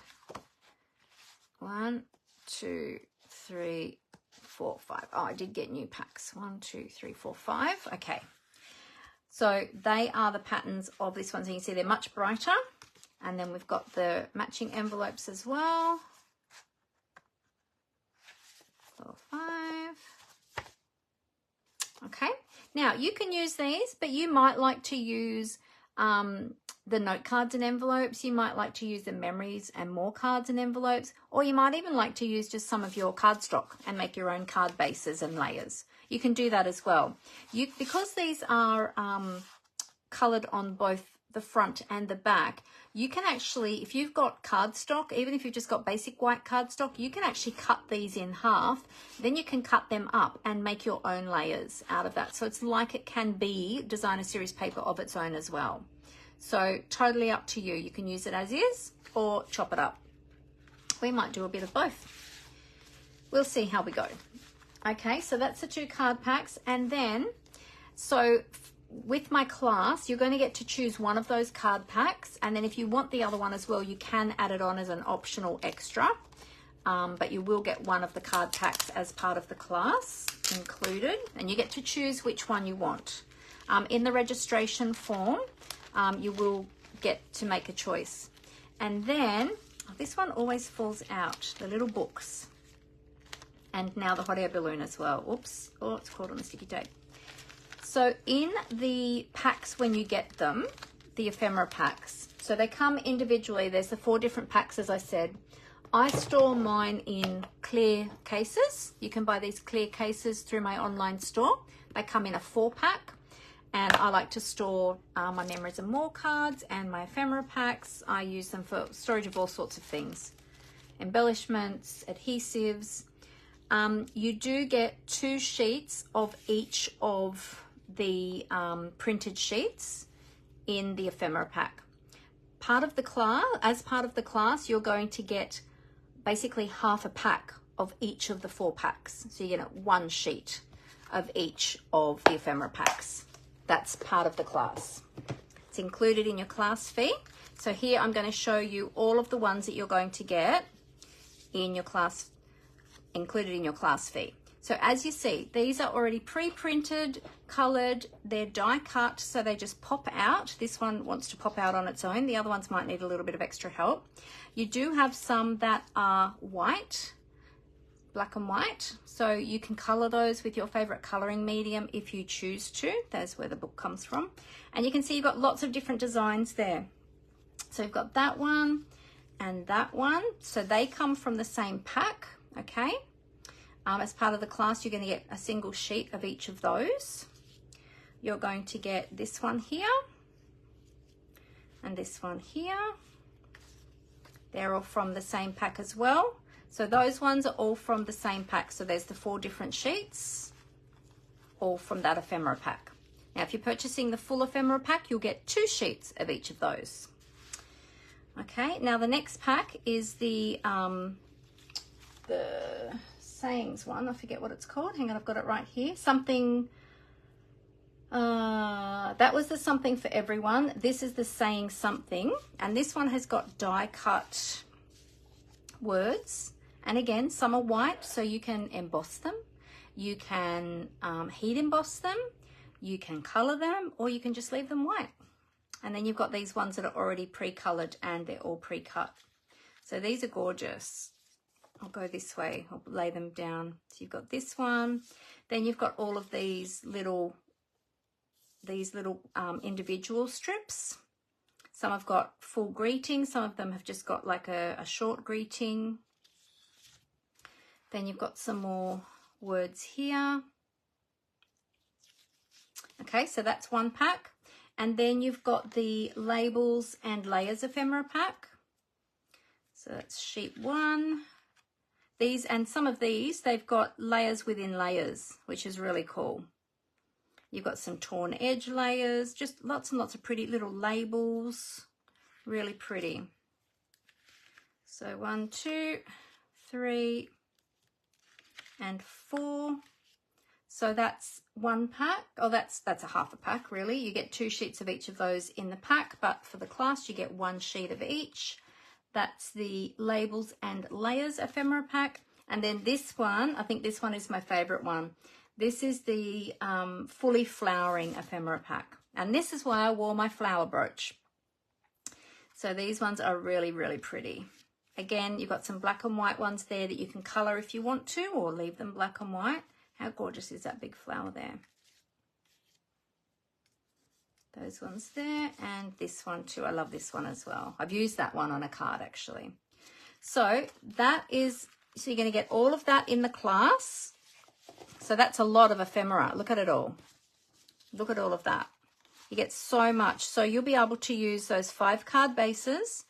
1, 2, 3, 4, 5. Oh, I did get new packs. 1, 2, 3, 4, 5. Okay. So they are the patterns of this one. So you can see they're much brighter. And then we've got the matching envelopes as well. 4, 5. Okay, now you can use these, but you might like to use the note cards and envelopes. You might like to use the memories and more cards and envelopes, or you might even like to use just some of your cardstock and make your own card bases and layers. You can do that as well. Because these are colored on both the front and the back, you can actually, if you've got cardstock, even if you've just got basic white cardstock, you can actually cut these in half. Then you can cut them up and make your own layers out of that. So it's like it can be designer series paper of its own as well. So totally up to you. You can use it as is or chop it up. We might do a bit of both. We'll see how we go. Okay, so that's the 2 card packs. And then, so with my class, you're going to get to choose one of those card packs, and then if you want the other one as well, you can add it on as an optional extra, but you will get one of the card packs as part of the class included, and you get to choose which one you want. In the registration form, you will get to make a choice. And then, this one always falls out, the little books. And now the hot air balloon as well. Oops, oh, it's caught on the sticky tape. So in the packs, when you get them, the ephemera packs, so they come individually. There's the 4 different packs, as I said. I store mine in clear cases. You can buy these clear cases through my online store. They come in a 4-pack, and I like to store my memories and more cards and my ephemera packs. I use them for storage of all sorts of things, embellishments, adhesives. You do get 2 sheets of each of the printed sheets in the ephemera pack. As part of the class, you're going to get basically half a pack of each of the 4 packs. So you get 1 sheet of each of the ephemera packs. That's part of the class. It's included in your class fee. So here I'm going to show you all of the ones that you're going to get in your class, included in your class fee. So as you see, these are already pre-printed, colored, they're die cut, so they just pop out. This one wants to pop out on its own. The other ones might need a little bit of extra help. You do have some that are white, black and white. So you can color those with your favorite coloring medium if you choose to. That's where the book comes from. And you can see you've got lots of different designs there. So you've got that one and that one. So they come from the same pack, okay? As part of the class, you're going to get a single sheet of each of those. You're going to get this one here and this one here. They're all from the same pack as well. So those ones are all from the same pack. So there's the 4 different sheets, all from that ephemera pack. Now, if you're purchasing the full ephemera pack, you'll get 2 sheets of each of those. Okay, now the next pack is the sayings one. I forget what it's called. Hang on, I've got it right here. Something, that was the something for everyone. This is the saying something. And this one has got die cut words. And again, some are white, so you can emboss them. You can heat emboss them. You can color them, or you can just leave them white. And then you've got these ones that are already pre-colored and they're all pre-cut. So these are gorgeous. I'll go this way. I'll lay them down. So you've got this one. Then you've got all of these little individual strips. Some have got full greeting. Some of them have just got like a short greeting. Then you've got some more words here. Okay, so that's one pack. And then you've got the labels and layers ephemera pack. So that's sheet 1. These, and some of these, they've got layers within layers, which is really cool. You've got some torn edge layers, just lots and lots of pretty little labels. Really pretty. So 1, 2, 3, and 4. So that's one pack. Oh, that's a half a pack, really. You get 2 sheets of each of those in the pack, but for the class, you get 1 sheet of each. That's the labels and layers ephemera pack. And then this one, I think this one is my favorite one. This is the fully flowering ephemera pack. And this is why I wore my flower brooch. So these ones are really, really pretty. Again, you've got some black and white ones there that you can color if you want to, or leave them black and white. How gorgeous is that big flower there? Those ones there, and this one too. I love this one as well. I've used that one on a card actually. So that is, so you're going to get all of that in the class. So that's a lot of ephemera. Look at it all. Look at all of that. You get so much. So you'll be able to use those 5 card bases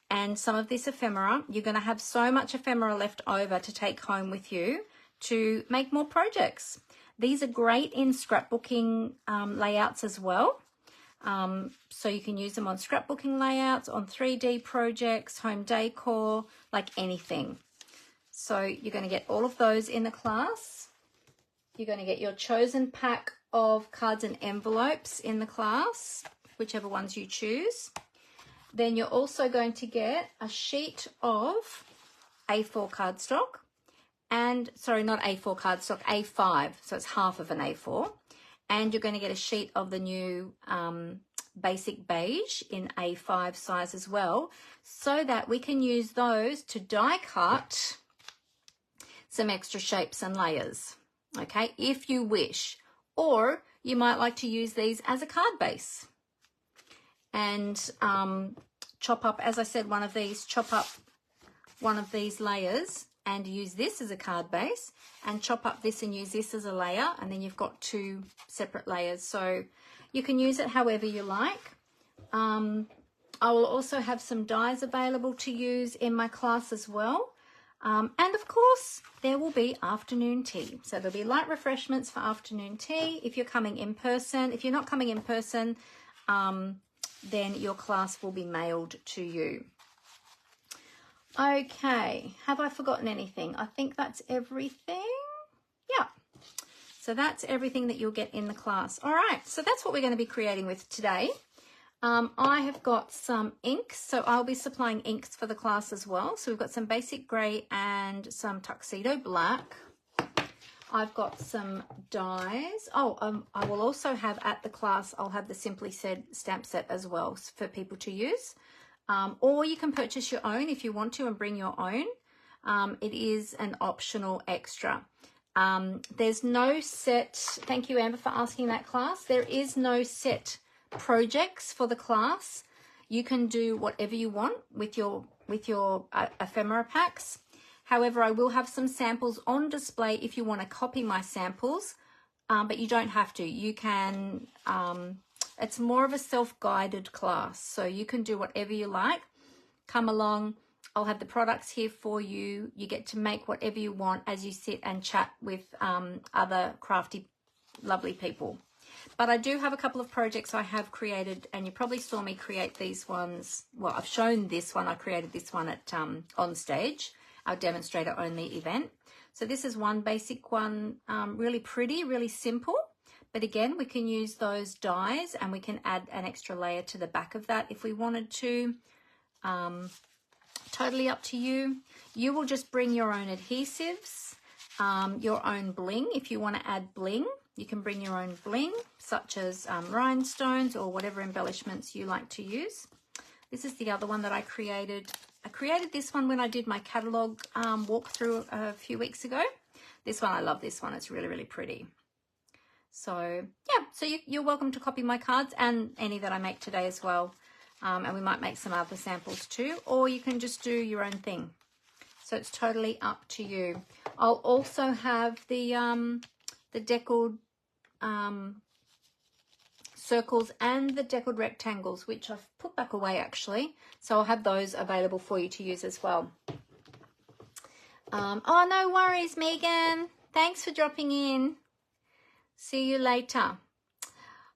and some of this ephemera. You're going to have so much ephemera left over to take home with you to make more projects. These are great in scrapbooking layouts as well. So you can use them on scrapbooking layouts, on 3D projects, home decor, like anything. So you're going to get all of those in the class. You're going to get your chosen pack of cards and envelopes in the class, whichever ones you choose. Then you're also going to get a sheet of A4 cardstock. And, sorry, not A4 cardstock, A5. So it's half of an A4. And you're going to get a sheet of the new basic beige in A5 size as well, so that we can use those to die cut some extra shapes and layers, okay, if you wish. Or you might like to use these as a card base and chop up, as I said, one of these, chop up one of these layers and use this as a card base, and chop up this and use this as a layer, and then you've got 2 separate layers. So you can use it however you like. I will also have some dies available to use in my class as well. And of course, there will be afternoon tea. So there'll be light refreshments for afternoon tea if you're coming in person. If you're not coming in person, then your class will be mailed to you. Okay, have I forgotten anything? I think that's everything. Yeah, so that's everything that you'll get in the class. All right, so that's what we're going to be creating with today. I have got some inks, so I'll be supplying inks for the class as well. So we've got some basic grey and some tuxedo black. I've got some dies. Oh, I will also have at the class, I'll have the Simply Said stamp set as well for people to use. Or you can purchase your own if you want to and bring your own. It is an optional extra. There's no set, thank you Amber for asking that, class. There is no set projects for the class. You can do whatever you want with your ephemera packs. However, I will have some samples on display if you want to copy my samples, but you don't have to. You can, it's more of a self-guided class, so you can do whatever you like. Come along. I'll have the products here for you. You get to make whatever you want as you sit and chat with other crafty, lovely people. But I do have a couple of projects I have created, and you probably saw me create these ones. Well, I've shown this one. I created this one at On Stage, our demonstrator-only event. So this is one basic one, really pretty, really simple. But again, we can use those dies, and we can add an extra layer to the back of that if we wanted to. Totally up to you. You will just bring your own adhesives, your own bling. If you want to add bling, you can bring your own bling, such as rhinestones or whatever embellishments you like to use. This is the other one that I created. I created this one when I did my catalogue walkthrough a few weeks ago. This one, I love this one. It's really, really pretty. So, yeah, so you're welcome to copy my cards and any that I make today as well. And we might make some other samples too, or you can just do your own thing. So it's totally up to you. I'll also have the deckled circles and the deckled rectangles, which I've put back away actually. So I'll have those available for you to use as well. Oh, no worries, Megan. Thanks for dropping in. See you later.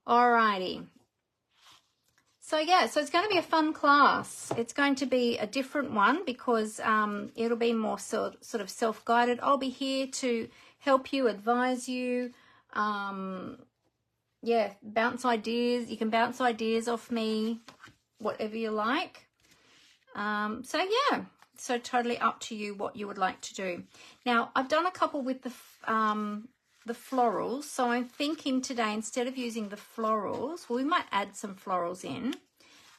Alrighty. So yeah, so it's going to be a fun class. It's going to be a different one because it'll be more sort of self-guided. I'll be here to help you, advise you, yeah, bounce ideas. You can bounce ideas off me, whatever you like. So yeah, so totally up to you what you would like to do. Now, I've done a couple with the florals, so I'm thinking today, instead of using the florals, well, we might add some florals in,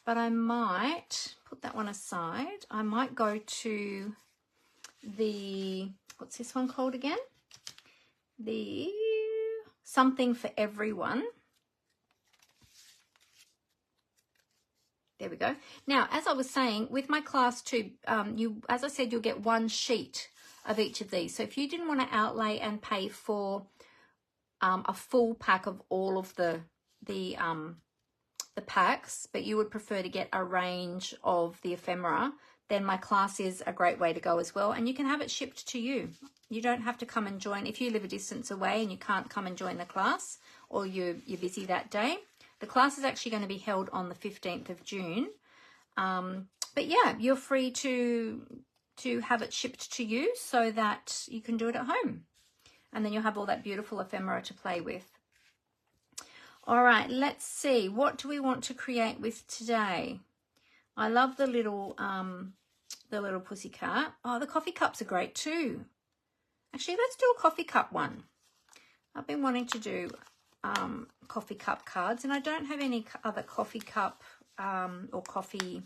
but I might put that one aside. I might go to the, what's this one called again? The Something for Everyone. There we go. Now, as I was saying, with my class too, as I said, you'll get one sheet of each of these. So if you didn't want to outlay and pay for a full pack of all of the packs, but you would prefer to get a range of the ephemera, then my class is a great way to go as well. And you can have it shipped to you. You don't have to come and join. If you live a distance away and you can't come and join the class, or you're busy that day, the class is actually going to be held on the 15th of June. But yeah, you're free to have it shipped to you so that you can do it at home. And then you'll have all that beautiful ephemera to play with. All right, let's see. What do we want to create with today? I love the little pussycat. Oh, the coffee cups are great too. Actually, let's do a coffee cup one. I've been wanting to do coffee cup cards, and I don't have any other coffee cup or coffee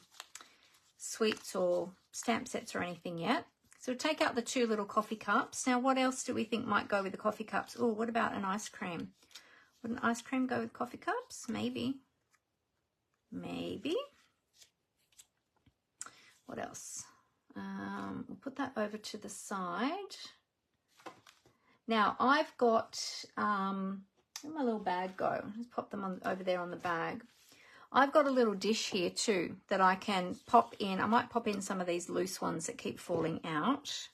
sweets or stamp sets or anything yet. So we'll take out the two little coffee cups. Now, what else do we think might go with the coffee cups? Oh, what about an ice cream? Would an ice cream go with coffee cups? Maybe. Maybe. What else? We'll put that over to the side. Now, I've got, where'd my little bag go? Let's pop them on over there on the bag. I've got a little dish here too that I can pop in. I might pop in some of these loose ones that keep falling out.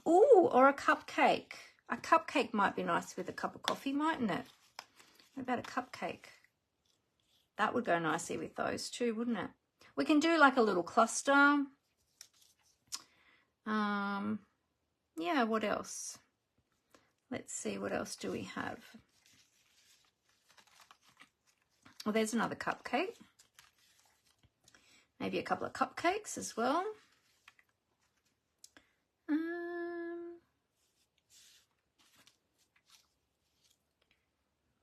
Ooh, or a cupcake. A cupcake might be nice with a cup of coffee, mightn't it? What about a cupcake? That would go nicely with those too, wouldn't it? We can do like a little cluster. Yeah, what else? Let's see, what else do we have? Well, there's another cupcake. Maybe a couple of cupcakes as well.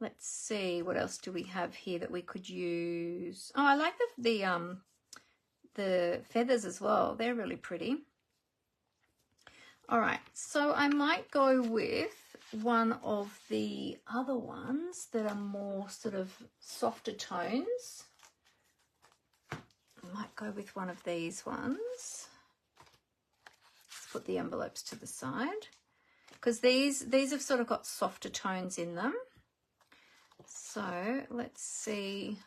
Let's see, what else do we have here that we could use? Oh, I like the feathers as well. They're really pretty. All right, so I might go with one of the other ones that are more sort of softer tones. I might go with one of these ones. Let's put the envelopes to the side because these have sort of got softer tones in them. So let's see,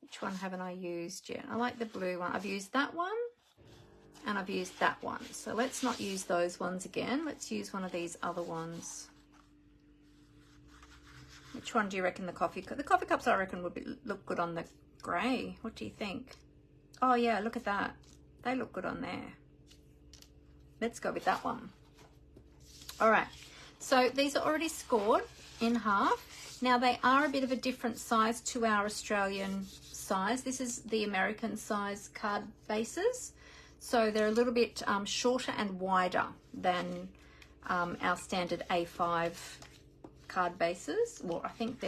which one haven't I used yet? I like the blue one. I've used that one and I've used that one. So let's not use those ones again. Let's use one of these other ones. Which one do you reckon the coffee cups I reckon would look good on the grey? What do you think? Oh yeah, look at that. They look good on there. Let's go with that one. All right, so these are already scored in half. Now they are a bit of a different size to our Australian size. This is the American size card bases. So they're a little bit shorter and wider than our standard A5 card bases. Well, I think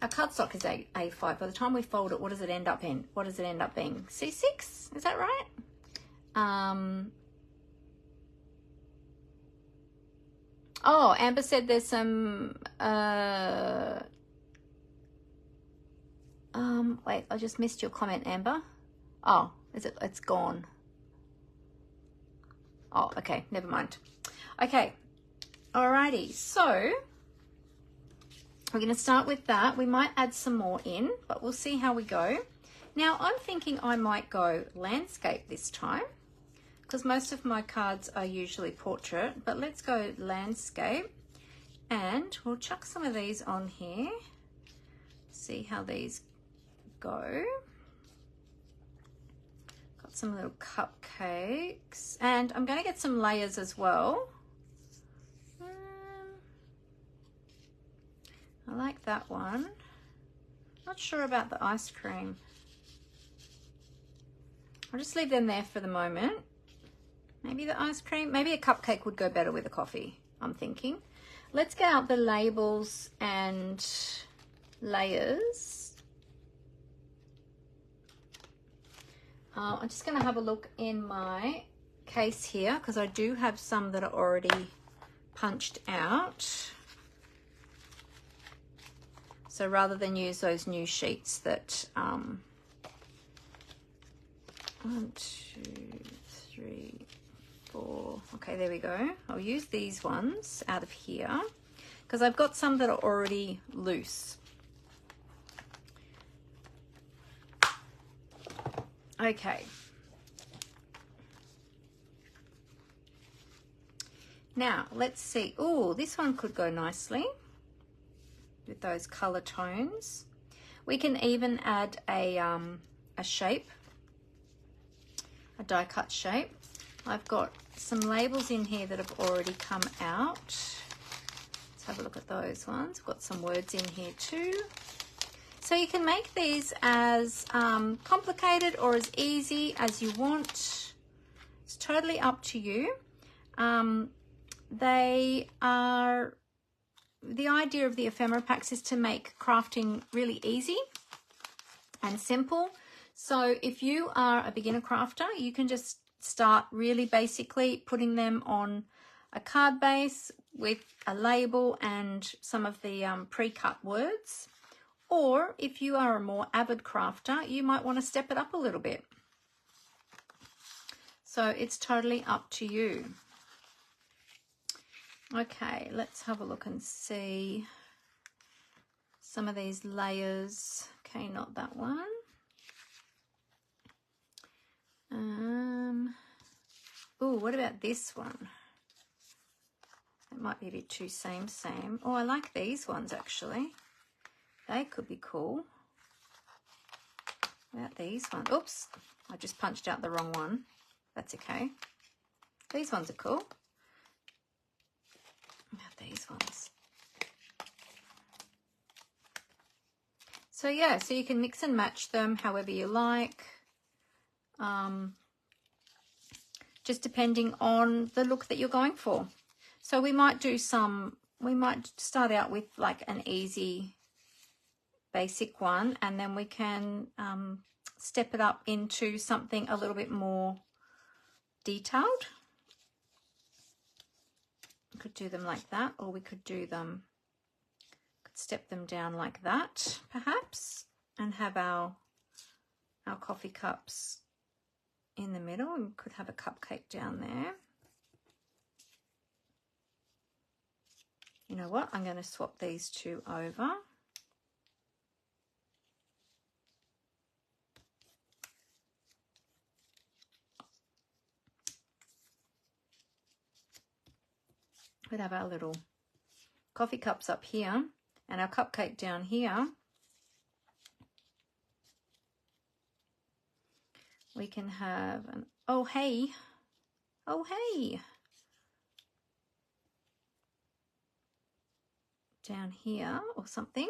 our cardstock is A5. By the time we fold it, what does it end up in? What does it end up being? C6? Is that right? Oh, Amber said there's some, wait, I just missed your comment, Amber. Oh, it's gone. Oh, okay, never mind. Okay, alrighty, so we're going to start with that. We might add some more in, but we'll see how we go. Now, I'm thinking I might go landscape this time because most of my cards are usually portrait, but let's go landscape and we'll chuck some of these on here. See how these go. Got some little cupcakes and I'm going to get some layers as well. I like that one. Not sure about the ice cream. I'll just leave them there for the moment. Maybe the ice cream, maybe a cupcake would go better with a coffee, I'm thinking. Let's get out the labels and layers. I'm just going to have a look in my case here because I do have some that are already punched out. So rather than use those new sheets that, 1, 2, 3, 4, okay, there we go. I'll use these ones out of here because I've got some that are already loose. Okay. Now, let's see. Oh, this one could go nicely with those color tones. We can even add a shape, a die cut shape. I've got some labels in here that have already come out. Let's have a look at those ones. I've got some words in here too. So you can make these as complicated or as easy as you want. It's totally up to you. They are, the idea of the Ephemera Packs is to make crafting really easy and simple. So if you are a beginner crafter, you can just start really basically putting them on a card base with a label and some of the pre-cut words. Or if you are a more avid crafter, you might want to step it up a little bit. So it's totally up to you. Okay, let's have a look and see some of these layers. Okay, not that one. Oh, what about this one? It might be a bit too same. Oh, I like these ones actually. They could be cool. What about these ones? Oops, I just punched out the wrong one. That's okay. These ones are cool. What about these ones? So yeah, so you can mix and match them however you like. Just depending on the look that you're going for. So we might do some, we might start out with like an easy basic one and then we can step it up into something a little bit more detailed. Could do them like that, or we could do them, could step them down like that, perhaps, and have our coffee cups in the middle, and could have a cupcake down there. You know what? I'm going to swap these two over. We'd have our little coffee cups up here and our cupcake down here. We can have an oh hey, down here or something.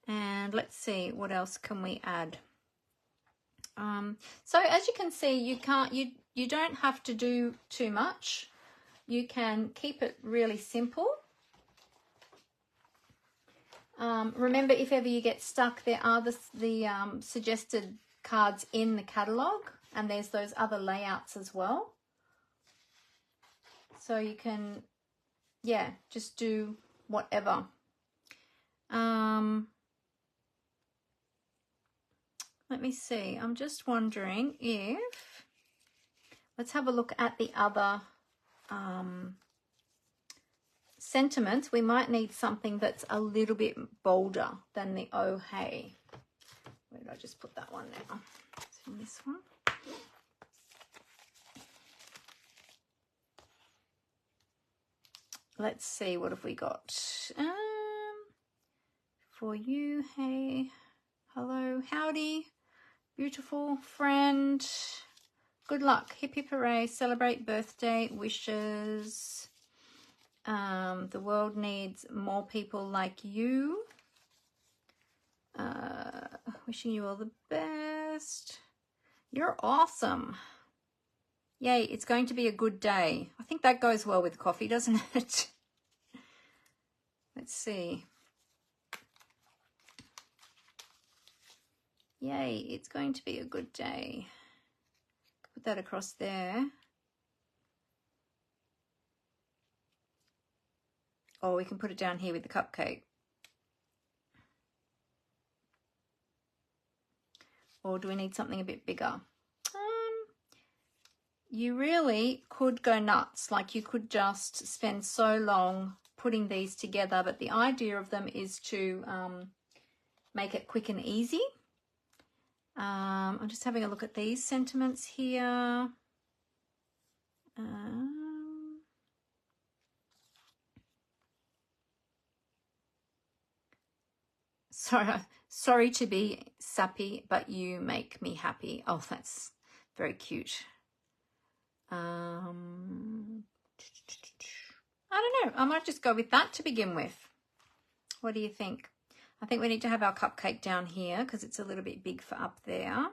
And let's see, what else can we add? So as you can see, you don't have to do too much. You can keep it really simple. Remember, if ever you get stuck, there are the suggested cards in the catalogue, and there's those other layouts as well. So you can, yeah, just do whatever. Let me see. I'm just wondering if, let's have a look at the other sentiments. We might need something that's a little bit bolder than the oh hey. Where did I just put that one now? It's in this one. Let's see, what have we got? For you, hey, hello, howdy, beautiful friend. Good luck, hip hip hooray, celebrate birthday, wishes. The world needs more people like you. Wishing you all the best. You're awesome. Yay, it's going to be a good day. I think that goes well with coffee, doesn't it? Let's see. Yay, it's going to be a good day. Put that across there. Or we can put it down here with the cupcake. Or do we need something a bit bigger? You really could go nuts. Like, you could just spend so long putting these together, but the idea of them is to make it quick and easy. I'm just having a look at these sentiments here. Sorry to be sappy, but you make me happy. Oh, that's very cute. I don't know. I might just go with that to begin with. What do you think? I think we need to have our cupcake down here because it's a little bit big for up there.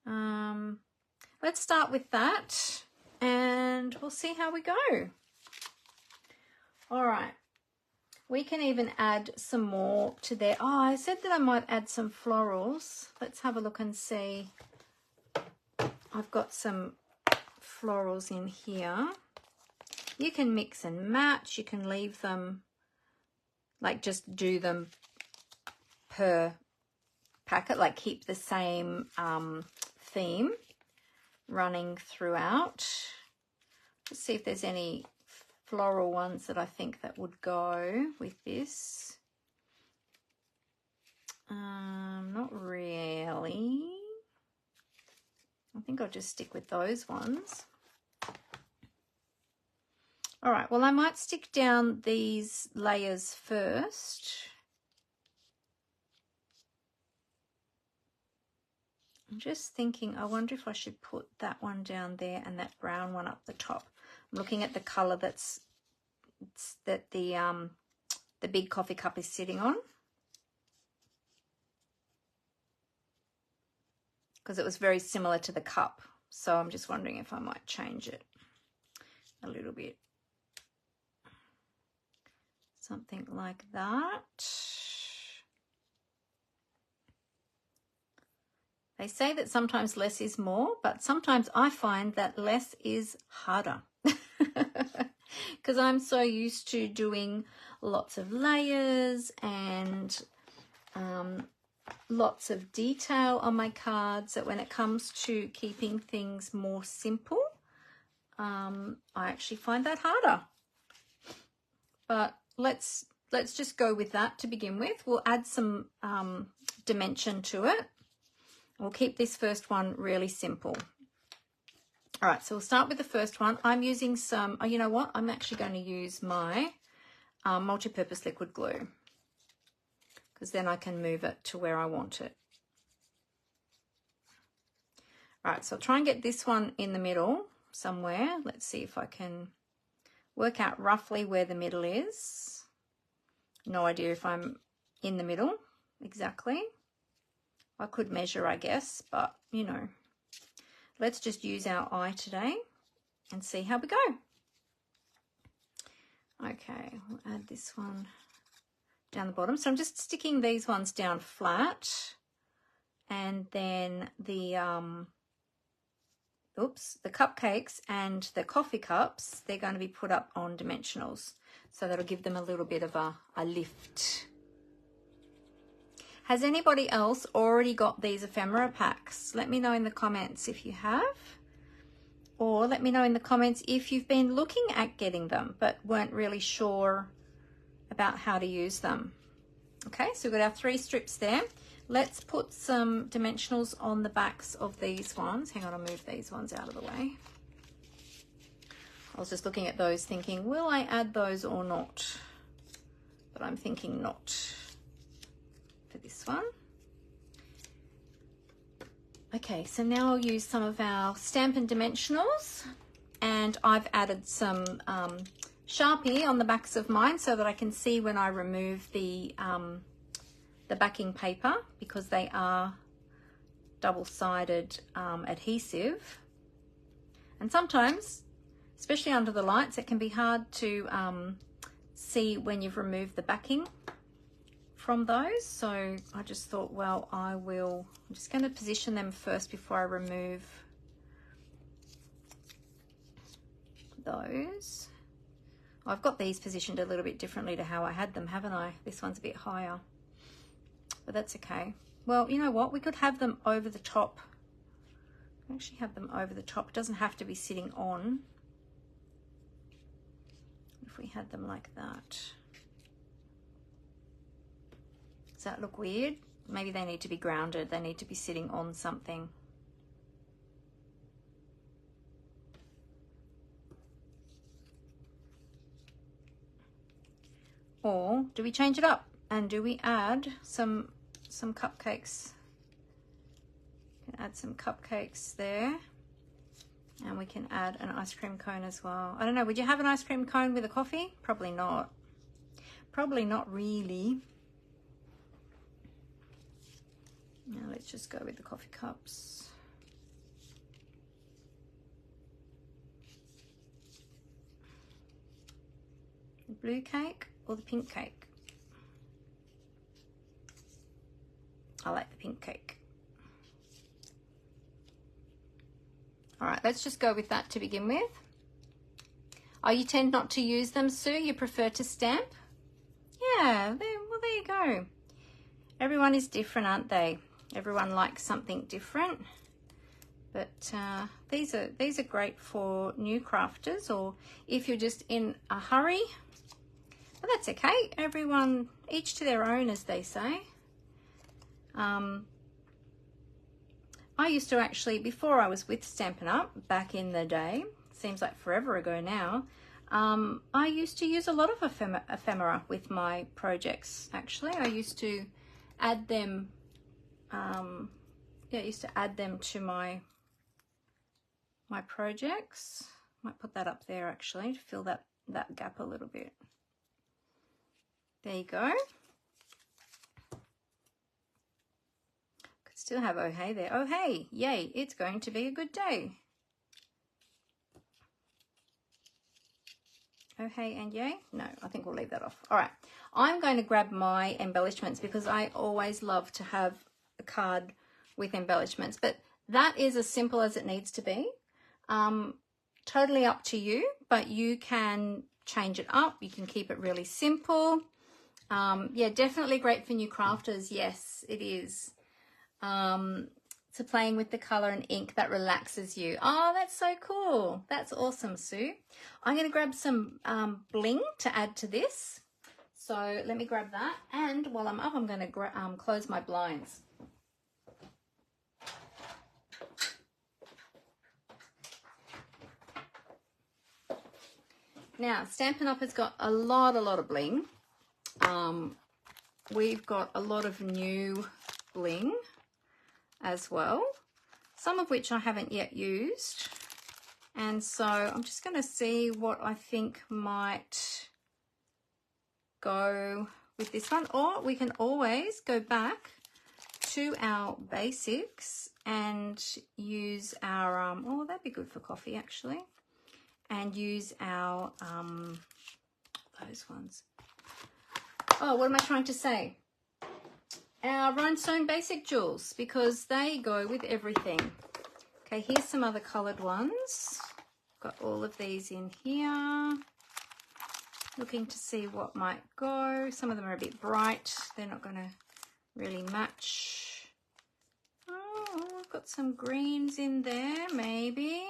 Let's start with that and we'll see how we go. All right. We can even add some more to there. Oh, I said that I might add some florals. Let's have a look and see. I've got some florals in here. You can mix and match. You can leave them, like just do them per packet, like keep the same theme running throughout. Let's see if there's any floral ones that I think that would go with this. Not really. I think I'll just stick with those ones. All right, well, I might stick down these layers first. I'm just thinking, I wonder if I should put that one down there and that brown one up the top. I'm looking at the color that the big coffee cup is sitting on, because it was very similar to the cup. So I'm just wondering if I might change it a little bit. Something like that. They say that sometimes less is more, but sometimes I find that less is harder. because I'm so used to doing lots of layers and lots of detail on my cards, that when it comes to keeping things more simple, I actually find that harder. But let's just go with that to begin with. We'll add some dimension to it. We'll keep this first one really simple. All right, so we'll start with the first one. I'm using some, oh, you know what? I'm actually going to use my multi-purpose liquid glue, because then I can move it to where I want it. All right, so I'll try and get this one in the middle somewhere. Let's see if I can work out roughly where the middle is. No idea if I'm in the middle exactly. I could measure, I guess, but you know, let's just use our eye today and see how we go. Okay, we'll add this one down the bottom. So I'm just sticking these ones down flat, and then the the cupcakes and the coffee cups, they're going to be put up on dimensionals, so that'll give them a little bit of a lift. Has anybody else already got these ephemera packs? Let me know in the comments if you have, or let me know in the comments if you've been looking at getting them but weren't really sure about how to use them. Okay, so we've got our 3 strips there. Let's put some dimensionals on the backs of these ones. Hang on, I'll move these ones out of the way. I was just looking at those thinking, will I add those or not? But I'm thinking not for this one. Okay, so now I'll use some of our Stampin' dimensionals, and I've added some Sharpie on the backs of mine so that I can see when I remove the backing paper, because they are double-sided adhesive, and sometimes, especially under the lights, it can be hard to see when you've removed the backing from those. So I just thought, well, I'm just going to position them first before I remove those. I've got these positioned a little bit differently to how I had them, haven't I? This one's a bit higher, but that's okay. Well, you know what? We could have them over the top. Actually have them over the top. It doesn't have to be sitting on. If we had them like that. Does that look weird? Maybe they need to be grounded. They need to be sitting on something. Or do we change it up and do we add some cupcakes? We can add some cupcakes there, and we can add an ice cream cone as well. I don't know, would you have an ice cream cone with a coffee? Probably not. Probably not really. Now let's just go with the coffee cups. The blue cake or the pink cake? I like the pink cake. All right, let's just go with that to begin with. Oh, you tend not to use them, Sue? You prefer to stamp? Yeah, well, there you go. Everyone is different, aren't they? Everyone likes something different. But these are great for new crafters, or if you're just in a hurry. But that's okay. Everyone, each to their own, as they say. I used to actually, before I was with Stampin' Up, back in the day, seems like forever ago now, I used to use a lot of ephemera with my projects, actually. I used to add them, yeah, I used to add them to my projects. Might put that up there, actually, to fill that gap a little bit. There you go. Still have oh hey there. Oh hey, yay, it's going to be a good day. Oh hey and yay? No, I think we'll leave that off. All right, I'm going to grab my embellishments because I always love to have a card with embellishments, but that is as simple as it needs to be. Totally up to you, but you can change it up. You can keep it really simple. Yeah, definitely great for new crafters. Yes, it is. So playing with the color and ink that relaxes you. Oh, that's so cool. That's awesome, Sue. I'm going to grab some bling to add to this. So let me grab that. And while I'm up, I'm going to close my blinds. Now, Stampin' Up has got a lot of bling. We've got a lot of new bling as well, some of which I haven't yet used. And so I'm just going to see what I think might go with this one. Or we can always go back to our basics and use our, oh, that'd be good for coffee actually. And use our, those ones. Oh, what am I trying to say? Our rhinestone basic jewels, because they go with everything. Okay, here's some other coloured ones. Got all of these in here. Looking to see what might go. Some of them are a bit bright. They're not going to really match. Oh, I've got some greens in there, maybe.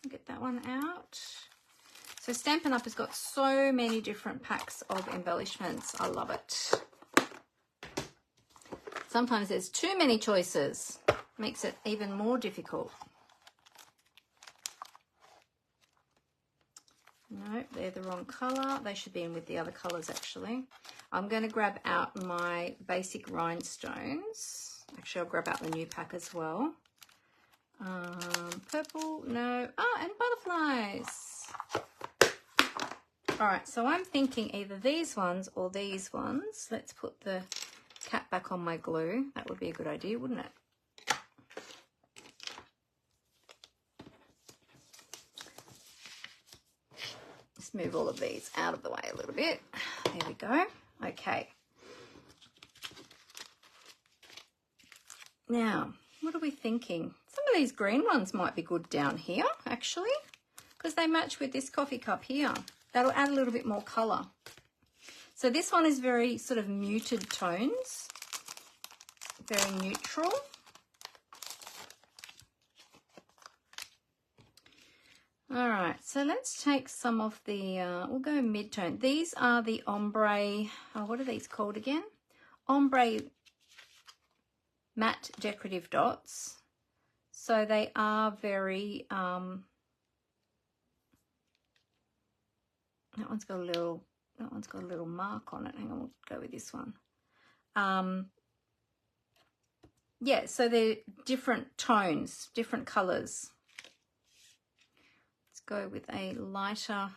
Get that one out. So Stampin' Up has got so many different packs of embellishments. I love it. Sometimes there's too many choices. Makes it even more difficult. No, they're the wrong colour. They should be in with the other colours actually. I'm going to grab out my basic rhinestones. Actually, I'll grab out the new pack as well. Purple, no. Oh, and butterflies. All right, so I'm thinking either these ones or these ones. Let's put the cap back on my glue. That would be a good idea, wouldn't it? Let's move all of these out of the way a little bit. There we go. Okay. Now, what are we thinking? Some of these green ones might be good down here, actually, because they match with this coffee cup here. That'll add a little bit more colour. So this one is very sort of muted tones, very neutral. All right, so let's take some of the, we'll go mid-tone. These are the ombre, oh, what are these called again? Ombre matte decorative dots. So they are very, that one's got a little mark on it. Hang on, we'll go with this one. Yeah, so they're different tones, different colours. Let's go with a lighter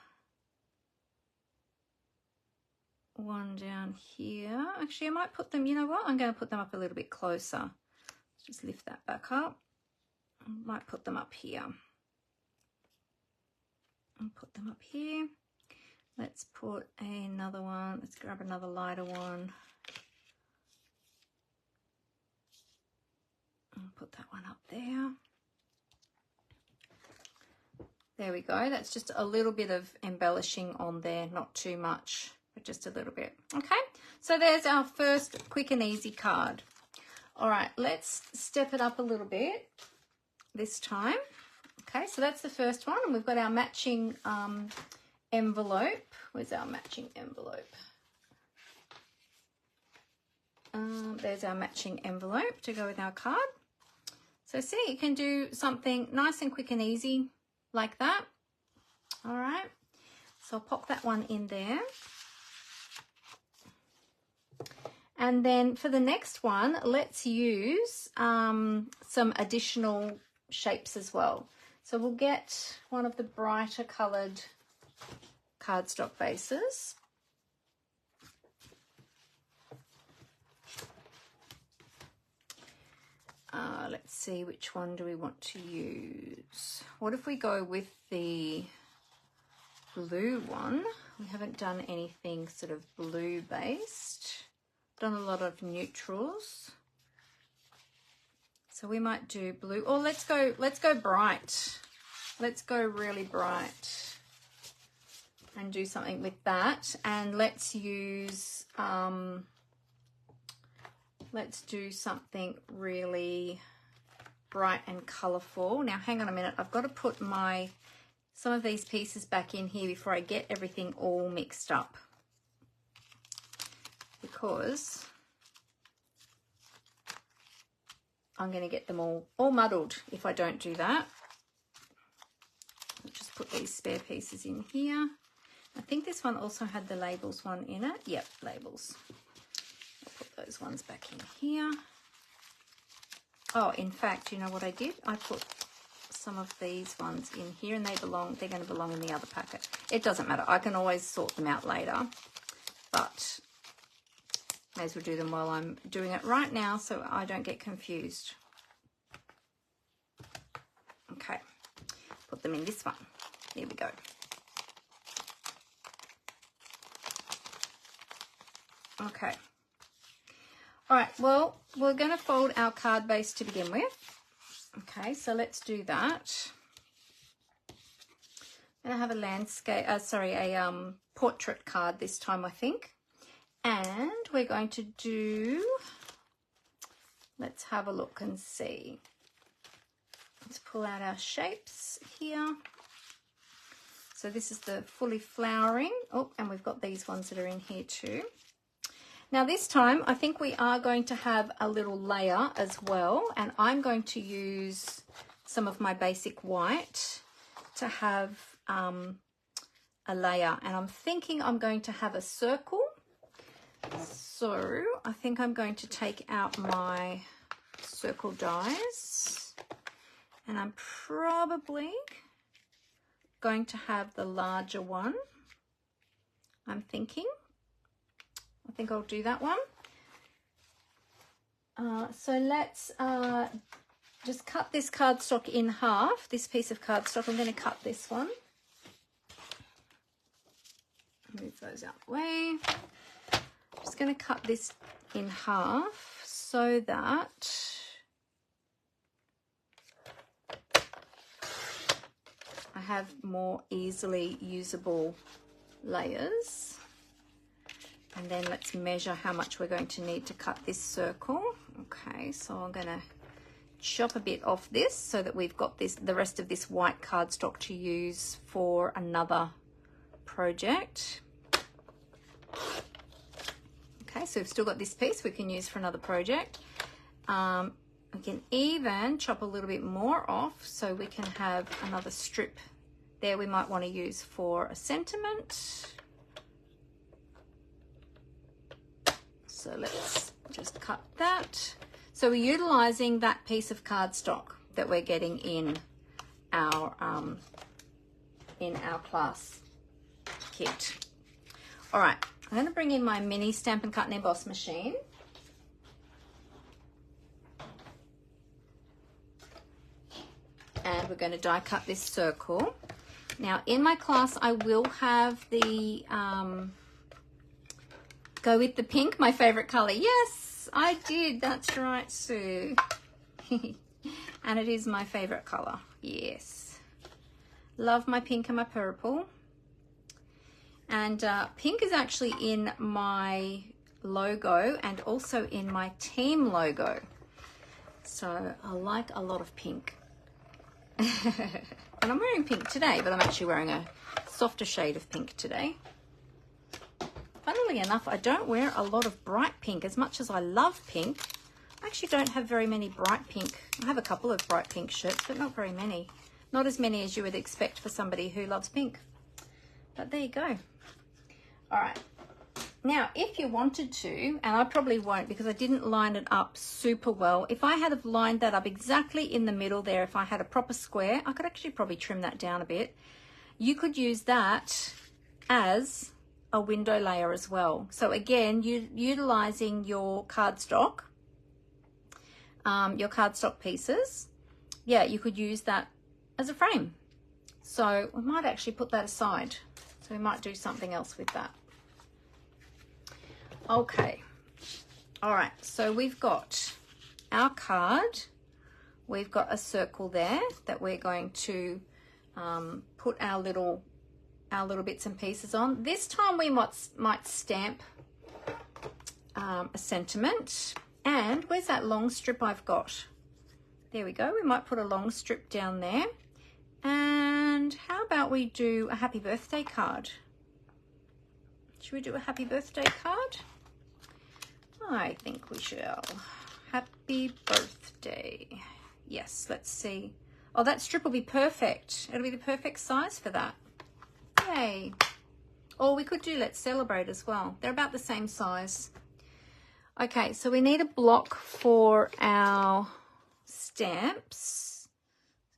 one down here. Actually, I might put them, you know what? I'm going to put them up a little bit closer. Let's just lift that back up. I might put them up here. And put them up here. Let's put another one. Let's grab another lighter one. I'll put that one up there. There we go. That's just a little bit of embellishing on there. Not too much, but just a little bit. Okay, so there's our first quick and easy card. All right, let's step it up a little bit this time. Okay, so that's the first one. And we've got our matching envelope. Where's our matching envelope? There's our matching envelope to go with our card. So see, you can do something nice and quick and easy like that. All right, so I'll pop that one in there. And then for the next one, let's use some additional shapes as well. So we'll get one of the brighter coloured cardstock bases. Let's see, which one do we want to use? What if we go with the blue one? We haven't done anything sort of blue based. Done a lot of neutrals. So we might do blue. Or let's go bright. Let's go really bright. and do something with that. And let's use, let's do something really bright and colourful. Now, hang on a minute. I've got to put some of these pieces back in here before I get everything all mixed up, because I'm going to get them all muddled if I don't do that. I'll just put these spare pieces in here. I think this one also had the labels one in it. Yep, labels. I'll put those ones back in here. Oh, in fact, you know what I did? I put some of these ones in here, and they're going to belong in the other packet. It doesn't matter. I can always sort them out later, but may as well do them while I'm doing it right now so I don't get confused. Okay, put them in this one. Here we go. Okay. All right, well, we're going to fold our card base to begin with. Okay, so let's do that. I'm going to have a landscape, a portrait card this time, I think. And we're going to do, let's have a look and see. Let's pull out our shapes here. So this is the fully flowering. Oh, and we've got these ones that are in here too. Now this time, I think we are going to have a little layer as well, and I'm going to use some of my basic white to have a layer, and I'm thinking I'm going to have a circle. So I think I'm going to take out my circle dies, and I'm probably going to have the larger one, I'm thinking. I think I'll do that one. So let's just cut this cardstock in half. This piece of cardstock, I'm going to cut this one. Move those out the way. I'm just going to cut this in half so that I have more easily usable layers. And then let's measure how much we're going to need to cut this circle. Okay, so I'm going to chop a bit off this so that we've got the rest of this white cardstock to use for another project. Okay, so we've still got this piece we can use for another project. We can even chop a little bit more off so we can have another strip there we might want to use for a sentiment. So let's just cut that. So we're utilizing that piece of cardstock that we're getting in our class kit. All right, I'm going to bring in my mini Stampin' Cut and Emboss machine. And we're going to die cut this circle. Now in my class I will have the go with the pink, my favorite color. Yes, I did. That's right, Sue. And it is my favorite color. Yes. Love my pink and my purple. And pink is actually in my logo and also in my team logo. So I like a lot of pink. And I'm wearing pink today, but I'm actually wearing a softer shade of pink today. Funnily enough, I don't wear a lot of bright pink. As much as I love pink, I actually don't have very many bright pink. I have a couple of bright pink shirts, but not very many. Not as many as you would expect for somebody who loves pink. But there you go. All right. Now, if you wanted to, and I probably won't because I didn't line it up super well. If I had have lined that up exactly in the middle there, if I had a proper square, I could actually probably trim that down a bit. You could use that as a window layer as well. So again, utilizing your cardstock pieces. Yeah, you could use that as a frame. So we might actually put that aside. So we might do something else with that. Okay. All right. So we've got our card. We've got a circle there that we're going to put our our little bits and pieces on. This time we might stamp a sentiment. And where's that long strip I've got? There we go. We might put a long strip down there. And how about we do a happy birthday card? Should we do a happy birthday card? I think we shall. Happy birthday. Yes, let's see. Oh, that strip will be perfect. It'll be the perfect size for that. Yay. Or we could do let's celebrate as well. They're about the same size. Okay, so we need a block for our stamps.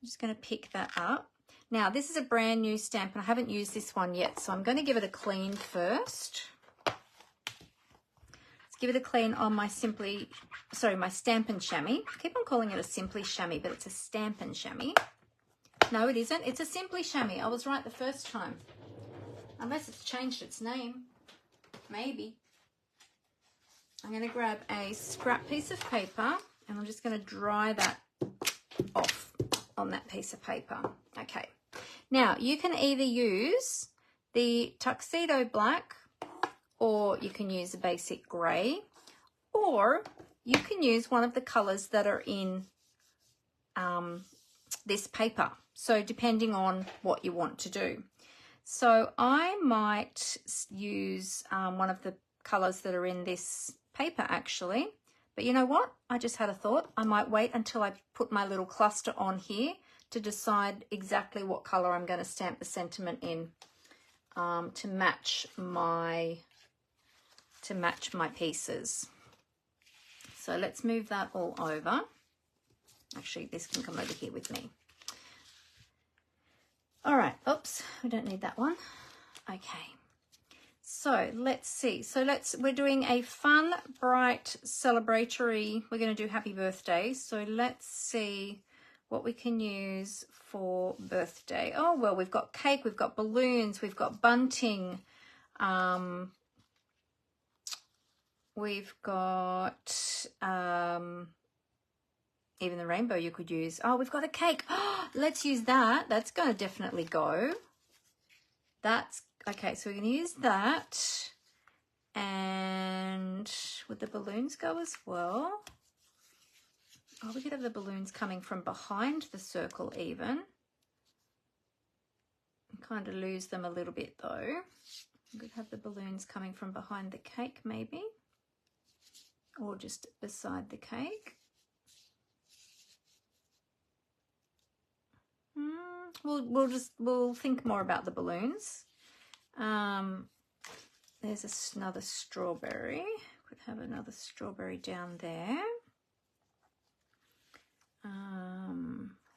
I'm just going to pick that up. Now, this is a brand new stamp and I haven't used this one yet, so I'm going to give it a clean first. Let's give it a clean on my my Stampin' Chamois. I keep on calling it a Simply Chamois, but it's a Stampin' Chamois. No, it isn't. It's a Simply Chamois. I was right the first time. Unless it's changed its name. Maybe. I'm going to grab a scrap piece of paper and I'm just going to dry that off on that piece of paper. Okay. Now, you can either use the tuxedo black or you can use a basic grey or you can use one of the colours that are in this paper. So depending on what you want to do. So I might use one of the colours that are in this paper actually. But you know what? I just had a thought. I might wait until I put my little cluster on here to decide exactly what colour I'm going to stamp the sentiment in to match my pieces. So let's move that all over. Actually, this can come over here with me. All right. Oops, we don't need that one. Okay. So let's see. We're doing a fun, bright, celebratory. We're going to do happy birthday. So let's see what we can use for birthday. Oh, well, we've got cake, we've got balloons, we've got bunting. We've got even the rainbow you could use. Oh, we've got a cake. Oh, let's use that. That's going to definitely go. That's okay. So we're going to use that. And would the balloons go as well? Oh, we could have the balloons coming from behind the circle even. Kind of lose them a little bit though. We could have the balloons coming from behind the cake maybe. Or just beside the cake. We'll think more about the balloons. There's another strawberry. Could have another strawberry down there.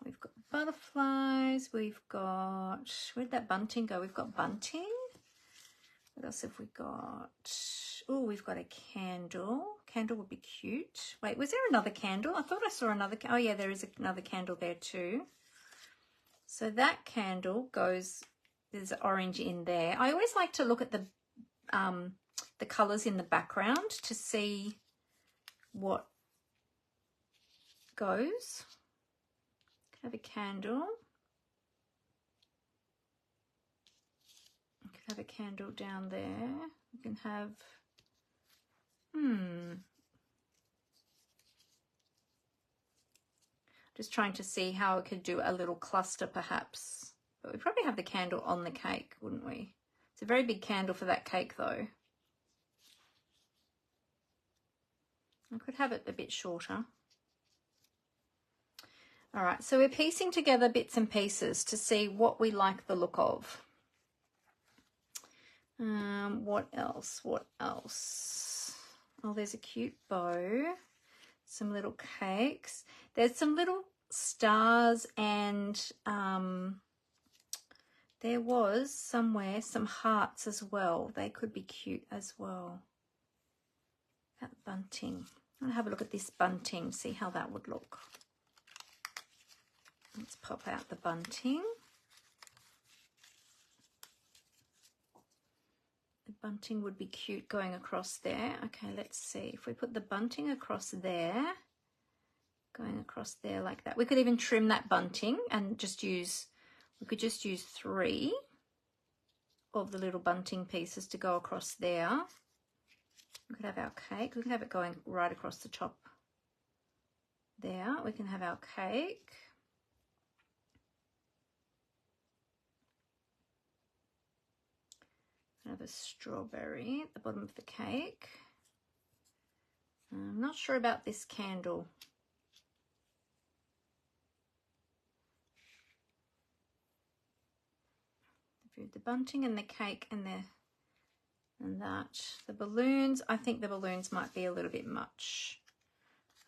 We've got butterflies. We've got, where'd that bunting go? We've got bunting. What else have we got? Oh, we've got a candle. Candle would be cute. Wait, was there another candle? I thought I saw another. Oh yeah, there is another candle there too. So that candle goes, there's orange in there. I always like to look at the colours in the background to see what goes. Have a candle. We could have a candle down there. We can have, just trying to see how I could do a little cluster perhaps. But we'd probably have the candle on the cake, wouldn't we? It's a very big candle for that cake though. I could have it a bit shorter. All right, so we're piecing together bits and pieces to see what we like the look of. What else? What else? Oh, there's a cute bow. Some little cakes. There's some little stars and there was somewhere some hearts as well. They could be cute as well. That bunting. I'll have a look at this bunting, see how that would look. Let's pop out the bunting. The bunting would be cute going across there. Okay, let's see. If we put the bunting across there, going across there like that. We could even trim that bunting and just use, we could just use 3. of the little bunting pieces to go across there. We could have our cake. We can have it going right across the top there. We can have our cake. Have a strawberry at the bottom of the cake. I'm not sure about this candle. The bunting and the cake and that. The balloons, I think the balloons might be a little bit much.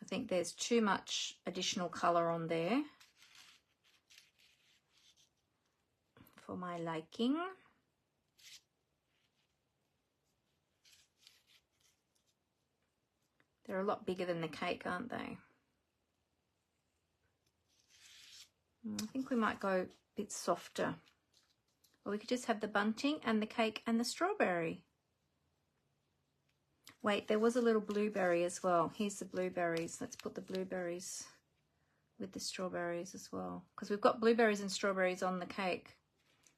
I think there's too much additional colour on there for my liking. They're a lot bigger than the cake, aren't they? I think we might go a bit softer. Or we could just have the bunting and the cake and the strawberry. Wait, there was a little blueberry as well. Here's the blueberries. Let's put the blueberries with the strawberries as well. Because we've got blueberries and strawberries on the cake.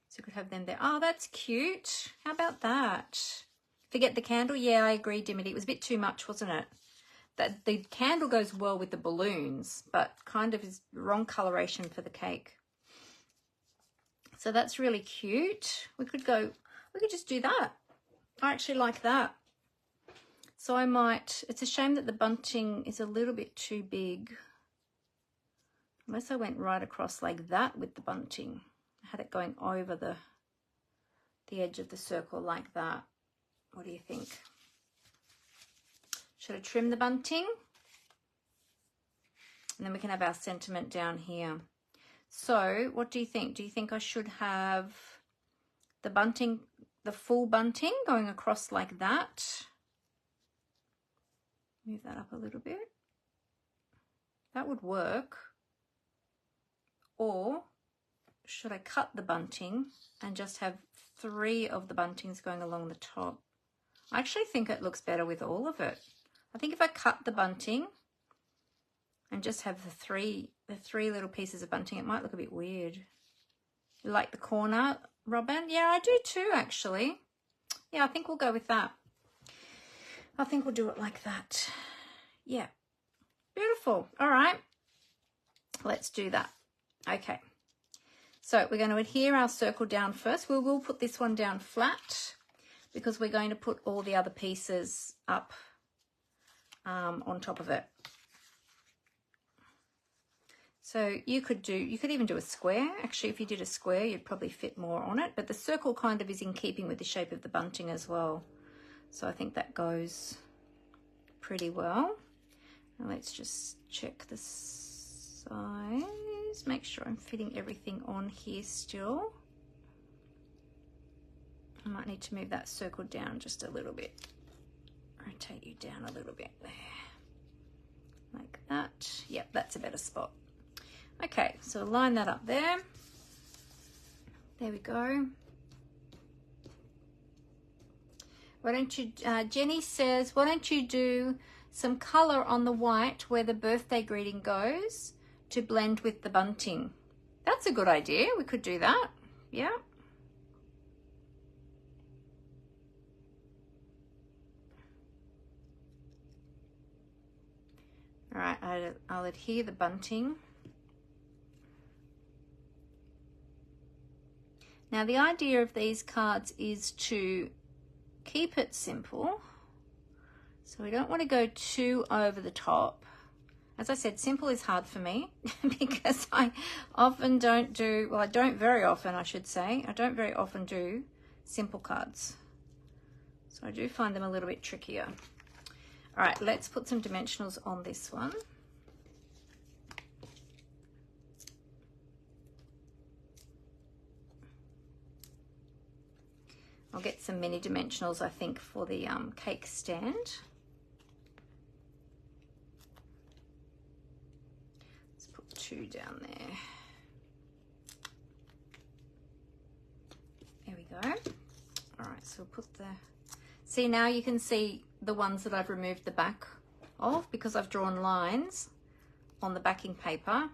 So we could have them there. Oh, that's cute. How about that? Forget the candle? Yeah, I agree, Dimity. It was a bit too much, wasn't it? That the candle goes well with the balloons, but kind of is wrong coloration for the cake. So that's really cute. We could just do that. I actually like that. So I might, it's a shame that the bunting is a little bit too big. Unless I went right across like that with the bunting. I had it going over the edge of the circle like that. What do you think? Should I trim the bunting? And then we can have our sentiment down here. So what do you think? Do you think I should have the bunting, the full bunting going across like that? Move that up a little bit. That would work. Or should I cut the bunting and just have 3 of the buntings going along the top? I actually think it looks better with all of it. I think if I cut the bunting and just have the three little pieces of bunting, it might look a bit weird. You like the corner, Robin? Yeah, I do too, actually. Yeah, I think we'll go with that. I think we'll do it like that. Yeah, beautiful. All right, let's do that. Okay, so we're going to adhere our circle down first. We will put this one down flat because we're going to put all the other pieces up on top of it. So you could even do a square. Actually, if you did a square, you'd probably fit more on it, but the circle kind of is in keeping with the shape of the bunting as well. So I think that goes pretty well. Now let's just check the size, make sure I'm fitting everything on here still. I might need to move that circle down just a little bit. Rotate you down a little bit there. Like that. Yep, that's a better spot. Okay, so line that up there. There we go. Why don't you, Jenny says, why don't you do some colour on the white where the birthday greeting goes to blend with the bunting? That's a good idea. We could do that. Yeah. All right, I'll adhere the bunting. Now the idea of these cards is to keep it simple. So we don't want to go too over the top. As I said, simple is hard for me because I often don't do, well, I don't very often, I should say. I don't very often do simple cards. So I do find them a little bit trickier. All right, let's put some dimensionals on this one. I'll get some mini dimensionals, I think, for the cake stand. Let's put 2 down there. There we go. All right, so we'll put the... See, now you can see the ones that I've removed the back of because I've drawn lines on the backing paper.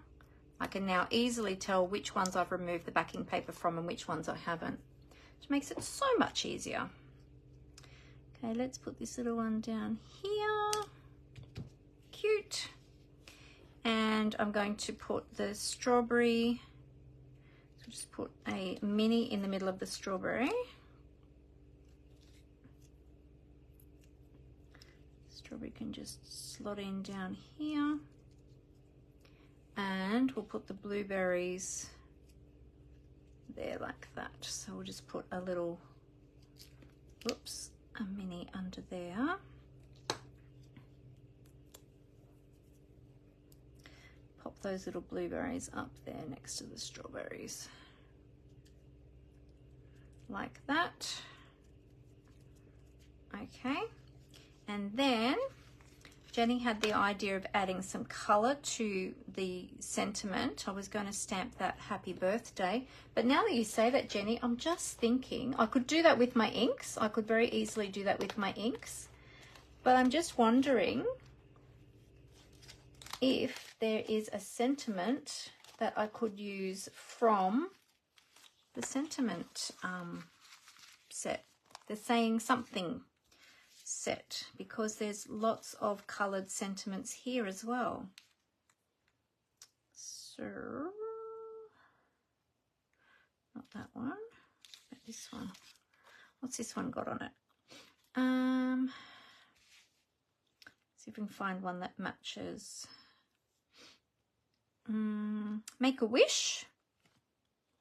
I can now easily tell which ones I've removed the backing paper from and which ones I haven't. which makes it so much easier. Okay, let's put this little one down here. Cute. And I'm going to put the strawberry. So just put a mini in the middle of the strawberry. Strawberry can just slot in down here. And we'll put the blueberries there like that. So we'll just put a little, whoops, a mini under there. Pop those little blueberries up there next to the strawberries. Like that. Okay. And then Jenny had the idea of adding some colour to the sentiment. I was going to stamp that happy birthday. But now that you say that, Jenny, I'm just thinking I could do that with my inks. I could very easily do that with my inks. But I'm just wondering if there is a sentiment that I could use from the sentiment set, the Saying Something set, because there's lots of coloured sentiments here as well. So, not that one, but this one. What's this one got on it? See if we can find one that matches. Make a Wish.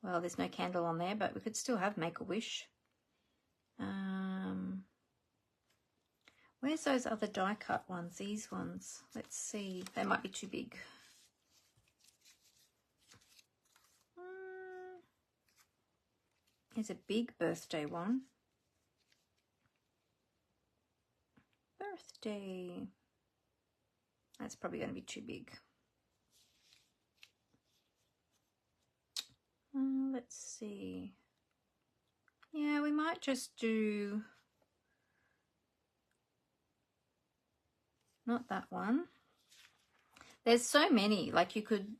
Well, there's no candle on there, but we could still have Make a Wish. Where's those other die cut ones? These ones. Let's see. They might be too big. Here's a big birthday one. Birthday. That's probably going to be too big. Let's see. Yeah, we might just do not that one. There's so many, like you could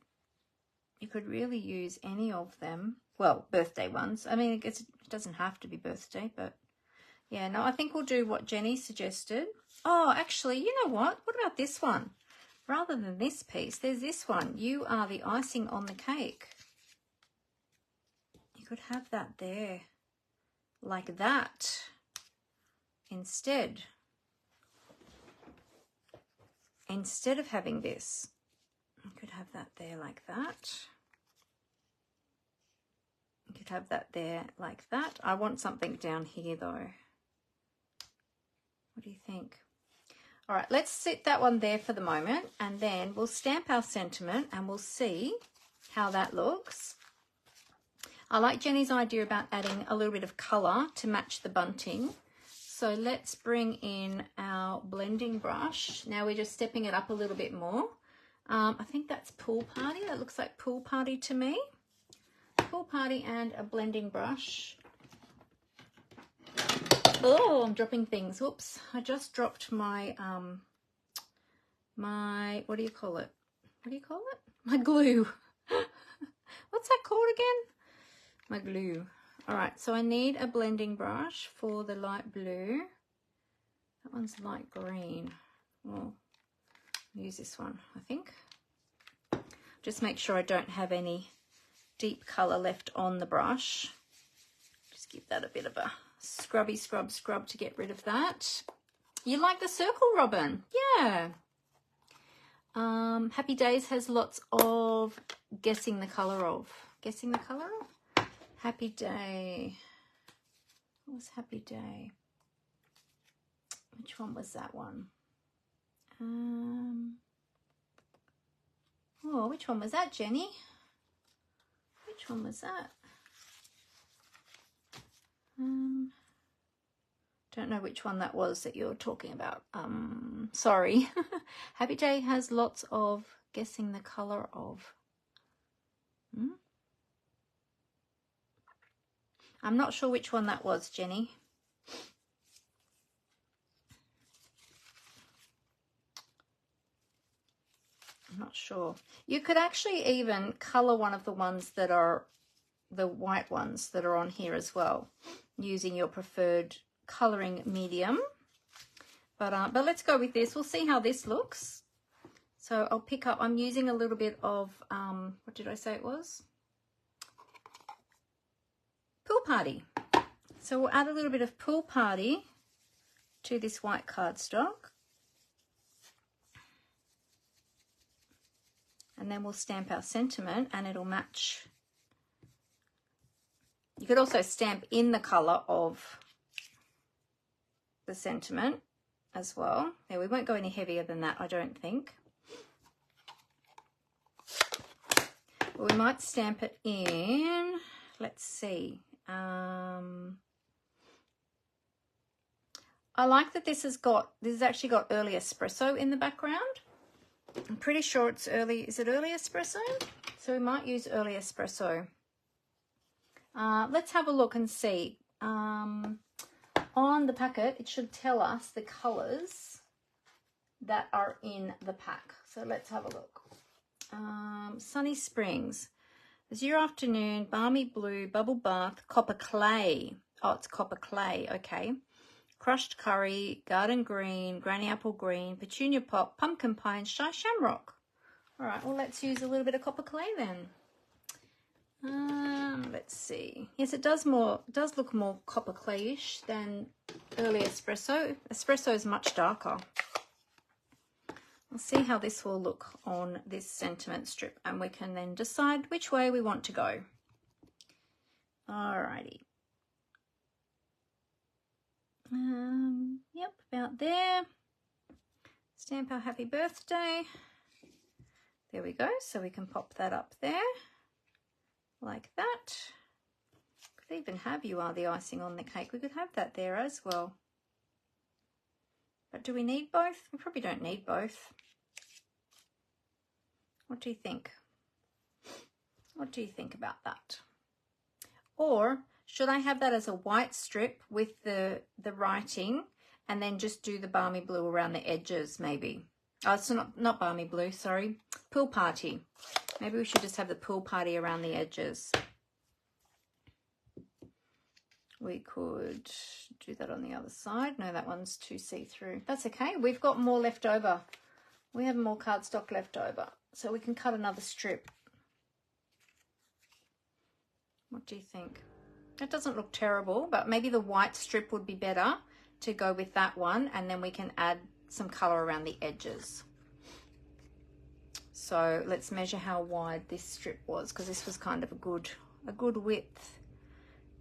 really use any of them. Well, birthday ones. I mean, it doesn't have to be birthday, but yeah, no, I think we'll do what Jenny suggested. Oh, actually, you know what? What about this one? Rather than this piece, there's this one. You are the icing on the cake. You could have that there like that instead of having this. You could have that there like that. You could have that there like that. I want something down here though. What do you think? All right, let's sit that one there for the moment, and then we'll stamp our sentiment and we'll see how that looks. I like Jenny's idea about adding a little bit of colour to match the bunting. So let's bring in our blending brush. Now we're just stepping it up a little bit more. I think that's Pool Party. That looks like Pool Party to me. Pool Party and a blending brush. Oh, I'm dropping things. Whoops. I just dropped my, what do you call it? What do you call it? My glue. What's that called again? My glue. All right, so I need a blending brush for the light blue. That one's light green. Well, I'll use this one, I think. Just make sure I don't have any deep colour left on the brush. Just give that a bit of a scrubby scrub to get rid of that. You like the circle, Robin? Yeah. Happy Days has lots of guessing the colour of. Guessing the colour of? Happy Day. What was Happy Day? Which one was that one? Oh, which one was that, Jenny? Which one was that? Don't know which one that was that you're talking about. Sorry. Happy Day has lots of guessing the colour of. I'm not sure which one that was, Jenny. I'm not sure. You could actually even colour one of the ones that are the white ones that are on here as well. using your preferred colouring medium. But let's go with this. We'll see how this looks. So I'll pick up, I'm using a little bit of, what did I say it was? Pool Party. So we'll add a little bit of Pool Party to this white cardstock. And then we'll stamp our sentiment and it'll match. You could also stamp in the colour of the sentiment as well. Yeah, we won't go any heavier than that, I don't think. But we might stamp it in, let's see. I like that this has actually got early espresso in the background. I'm pretty sure it's early, is it early espresso? So we might use early espresso. Let's have a look and see. On the packet, it should tell us the colours that are in the pack. So let's have a look. Sunny Springs, Azure Afternoon, Balmy Blue, Bubble Bath, Copper Clay. Oh, it's Copper Clay, okay. Crushed Curry, Garden Green, Granny Apple Green, Petunia Pop, Pumpkin Pie, and Shy Shamrock. All right, well, let's use a little bit of Copper Clay then. Let's see. Yes, it does look more Copper Clayish than early espresso. Espresso is much darker. We'll see how this will look on this sentiment strip, and we can then decide which way we want to go. Alrighty. Yep, about there. Stamp our happy birthday. There we go. So we can pop that up there like that. Could even have "You Are the Icing on the Cake." We could have that there as well. But do we need both? We probably don't need both. What do you think? What do you think about that? Or should I have that as a white strip with the writing and then just do the Balmy Blue around the edges maybe? Oh, it's not Balmy Blue, sorry. Pool Party. Maybe we should just have the Pool Party around the edges. We could do that on the other side. No, that one's too see-through. That's okay. We've got more left over. We have more cardstock left over. So we can cut another strip. What do you think? That doesn't look terrible, but maybe the white strip would be better to go with that one, and then we can add some color around the edges. So let's measure how wide this strip was, because this was kind of a good width.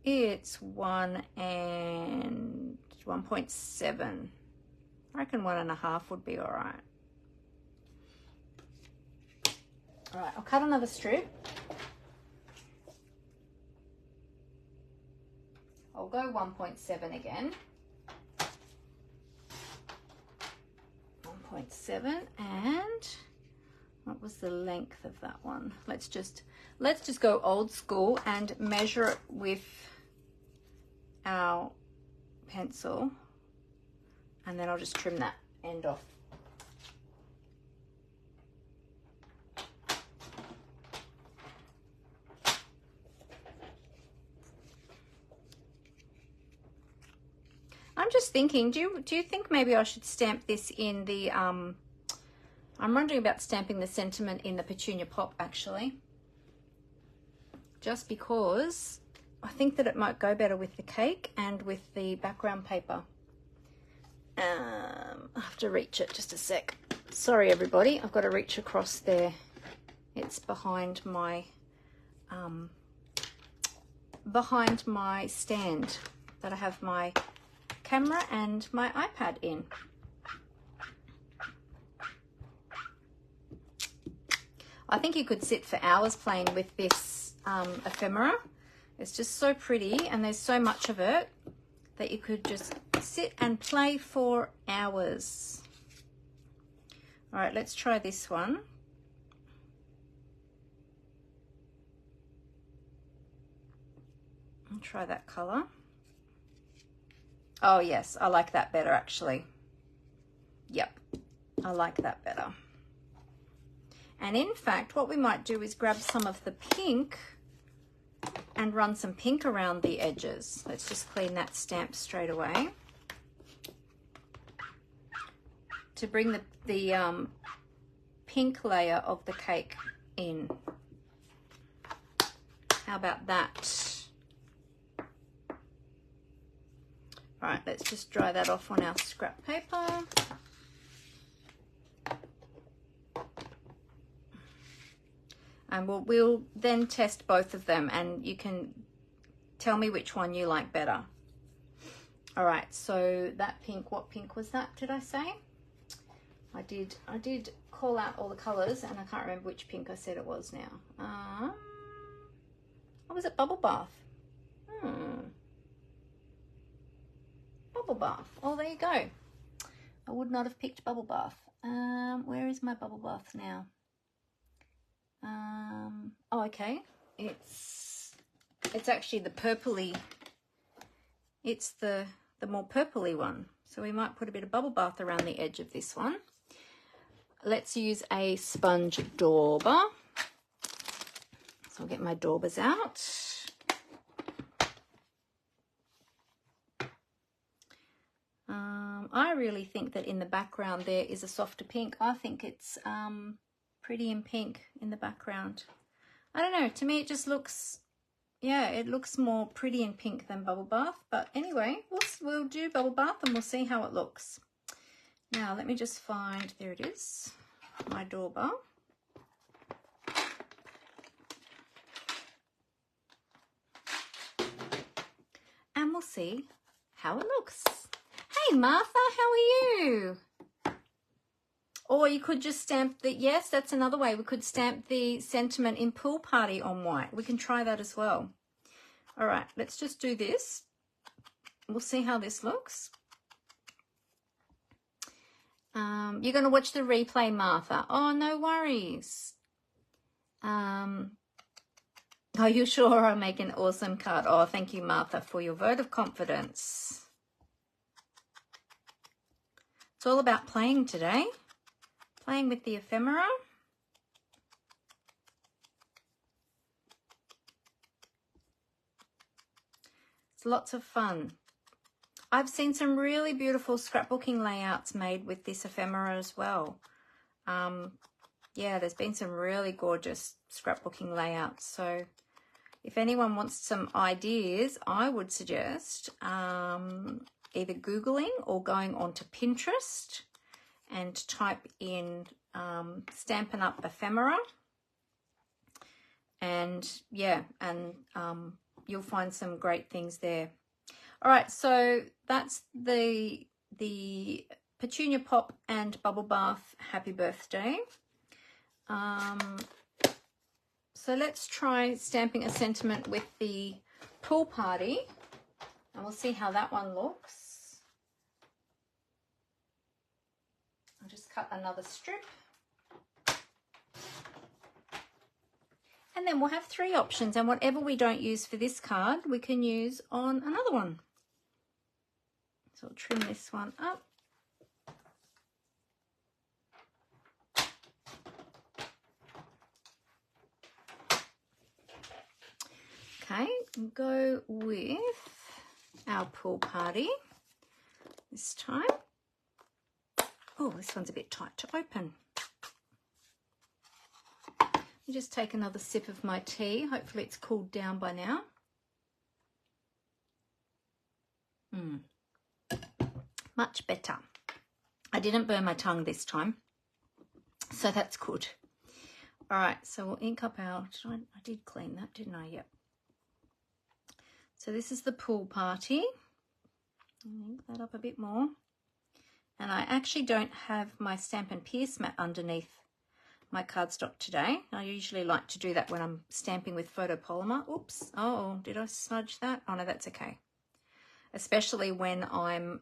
It's 1 and 1.7. I reckon 1.5 would be all right. All right, I'll cut another strip. I'll go 1.7 again. 1.7, and what was the length of that one? Let's just go old school and measure it with our pencil, and then I'll just trim that end off. I'm just thinking, do you think maybe I should stamp this in the, I'm wondering about stamping the sentiment in the Petunia Pop actually. Just because I think that it might go better with the cake and with the background paper. I have to reach it just a sec. Sorry everybody, I've got to reach across there. It's behind my stand that I have my camera and my iPad in. I think you could sit for hours playing with this ephemera. It's just so pretty, and there's so much of it that you could just sit and play for hours. All right, let's try this one. I'll try that color. Oh yes, I like that better actually. Yep, I like that better. And in fact, what we might do is grab some of the pink and run some pink around the edges. Let's just clean that stamp straight away to bring the pink layer of the cake in. How about that? All right, let's just dry that off on our scrap paper. And we'll then test both of them, and you can tell me which one you like better. All right, so that pink, what pink was that, did I say? I did call out all the colors, and I can't remember which pink I said it was now. What was it? Bubble Bath. Bubble Bath. Oh, there you go. I would not have picked Bubble Bath. Where is my Bubble Bath now? Oh, okay. It's actually the purpley. It's the more purpley one. So we might put a bit of Bubble Bath around the edge of this one. Let's use a sponge dauber. So I'll get my daubers out. I really think that in the background there is a softer pink. I think it's pretty in pink in the background. I don't know, to me it just looks, yeah, it looks more pretty in pink than Bubble Bath. But anyway, we'll do Bubble Bath and we'll see how it looks. Now let me just find, there it is, my dauber. And we'll see how it looks. Hey Martha, how are you? Or you could just stamp the, yes, that's another way. We could stamp the sentiment in Pool Party on white. We can try that as well. All right, let's just do this. We'll see how this looks. You're going to watch the replay, Martha. Oh, no worries. Are you sure I'll make an awesome card? Oh, thank you, Martha, for your vote of confidence. It's all about playing today. Playing with the ephemera. It's lots of fun. I've seen some really beautiful scrapbooking layouts made with this ephemera as well. Yeah, there's been some really gorgeous scrapbooking layouts. So if anyone wants some ideas, I would suggest either Googling or going onto Pinterest and type in Stampin' Up ephemera, and yeah, and you'll find some great things there. All right, so that's the Petunia Pop and Bubble Bath Happy Birthday. So let's try stamping a sentiment with the Pool Party, and we'll see how that one looks. I'll just cut another strip. And then we'll have 3 options, and whatever we don't use for this card, we can use on another one. So I'll trim this one up. Okay, we'll go with our Pool Party this time. Oh, this one's a bit tight to open. Let me just take another sip of my tea. Hopefully it's cooled down by now. Much better. I didn't burn my tongue this time, so that's good. All right, so we'll ink up our, I did clean that, didn't I? Yep. So this is the Pool Party. I'll ink that up a bit more. And I actually don't have my Stampin' Pierce mat underneath my cardstock today. I usually like to do that when I'm stamping with photopolymer. Oops. Oh, did I smudge that? Oh, no, that's okay. Especially when I'm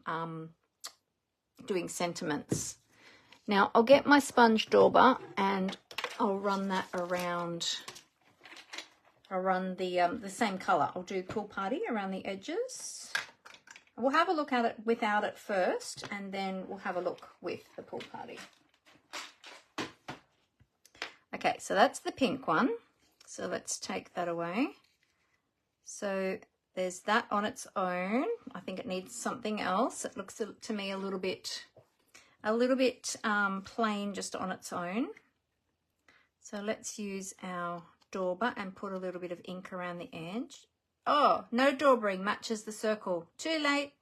doing sentiments. Now, I'll get my sponge dauber and I'll run that around. I'll run the same colour. I'll do Pool Party around the edges. We'll have a look at it without it first, and then we'll have a look with the Pool Party. Okay, so that's the pink one. So let's take that away. So there's that on its own. I think it needs something else. It looks to me a little bit plain just on its own. So let's use our dauber and put a little bit of ink around the edge. Oh, no daubering, matches the circle. Too late.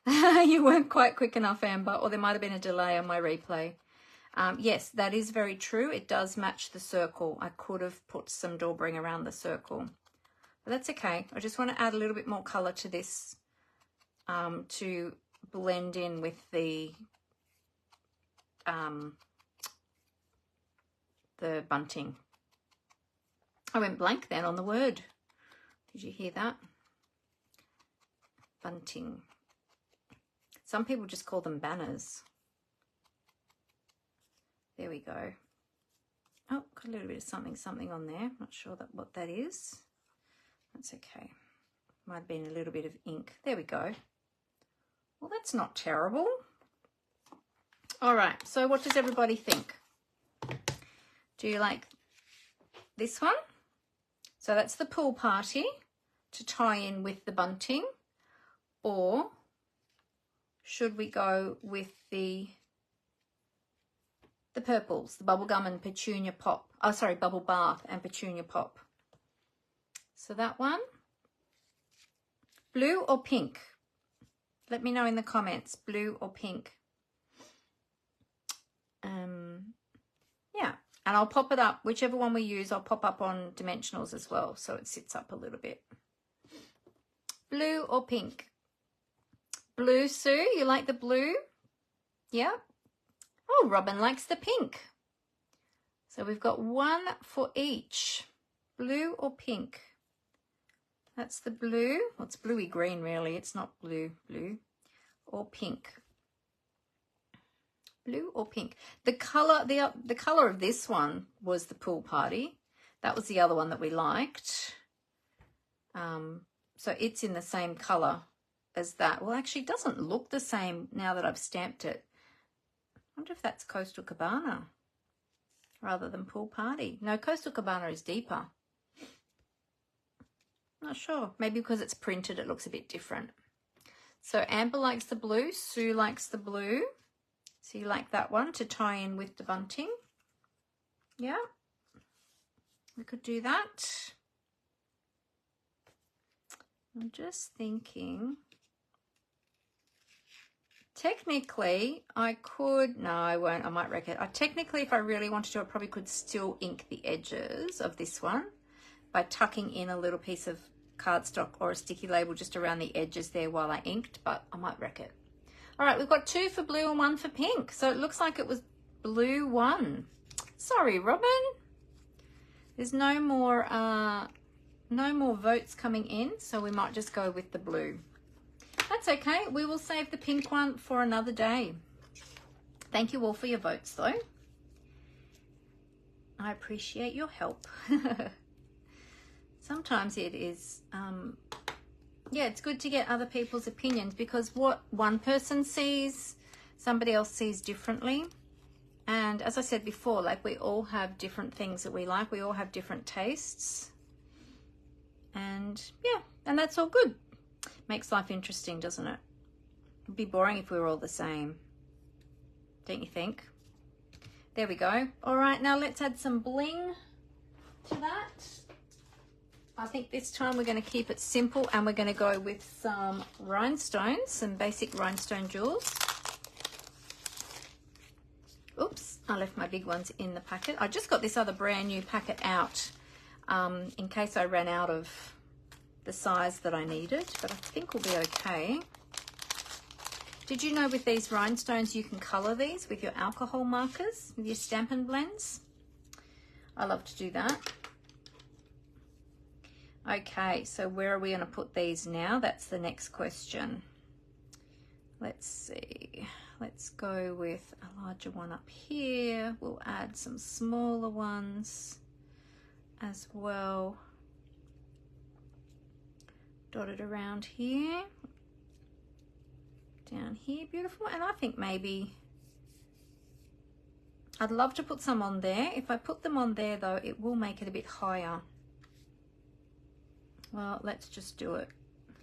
You weren't quite quick enough, Amber, or there might have been a delay on my replay. Yes, that is very true. It does match the circle. I could have put some daubering around the circle. But that's okay. I just want to add a little bit more colour to this to blend in with the bunting. I went blank then on the word. Did you hear that? Bunting. Some people just call them banners. There we go. Oh, got a little bit of something on there. Not sure what that is. That's okay. Might have been a little bit of ink. There we go. Well, that's not terrible. All right, so what does everybody think? Do you like this one? So that's the pool party to tie in with the bunting, or should we go with the purples, the bubblegum and petunia pop? Oh, sorry, bubble bath and petunia pop. So that one, blue or pink? Let me know in the comments, blue or pink. Yeah, and I'll pop it up, whichever one we use, I'll pop up on dimensionals as well, so it sits up a little bit. Blue or pink? Blue, Sue, you like the blue? Yeah. Oh, Robin likes the pink. So we've got one for each. Blue or pink? That's the blue. Well, it's bluey green really. It's not blue or pink. Blue or pink? The color of this one was the pool party. That was the other one that we liked. So it's in the same color as that. Well, actually it doesn't look the same now that I've stamped it. I wonder if that's Coastal Cabana rather than pool party. No, Coastal Cabana is deeper. Not sure. Maybe because it's printed it looks a bit different. So Amber likes the blue. Sue likes the blue. So you like that one to tie in with the bunting. Yeah. We could do that. I'm just thinking. Technically, I could, no, I won't, I might wreck it. Technically, if I really wanted to, I probably could still ink the edges of this one by tucking in a little piece of cardstock or a sticky label just around the edges there while I inked, but I might wreck it. All right, we've got 2 for blue and 1 for pink. So it looks like it was blue 1. Sorry, Robin. There's no more votes coming in, so we might just go with the blue. That's okay. We will save the pink one for another day. Thank you all for your votes, though. I appreciate your help. Sometimes it is, yeah, it's good to get other people's opinions because what one person sees, somebody else sees differently. And as I said before, like we all have different things that we like. We all have different tastes. And yeah, and that's all good. Makes life interesting, doesn't it? It'd be boring if we were all the same. Don't you think? There we go. All right, now let's add some bling to that. I think this time we're going to keep it simple and we're going to go with some rhinestones, some basic rhinestone jewels. Oops, I left my big ones in the packet. I just got this other brand new packet out in case I ran out of the size that I needed, but I think we'll be okay. Did you know with these rhinestones you can colour these with your alcohol markers, with your Stampin' blends? I love to do that. Okay, so where are we going to put these now? That's the next question. Let's see. Let's go with a larger one up here. We'll add some smaller ones as well. Dotted around here. Down here, beautiful. And I think maybe I'd love to put some on there. If I put them on there though, it will make it a bit higher. Well, let's just do it.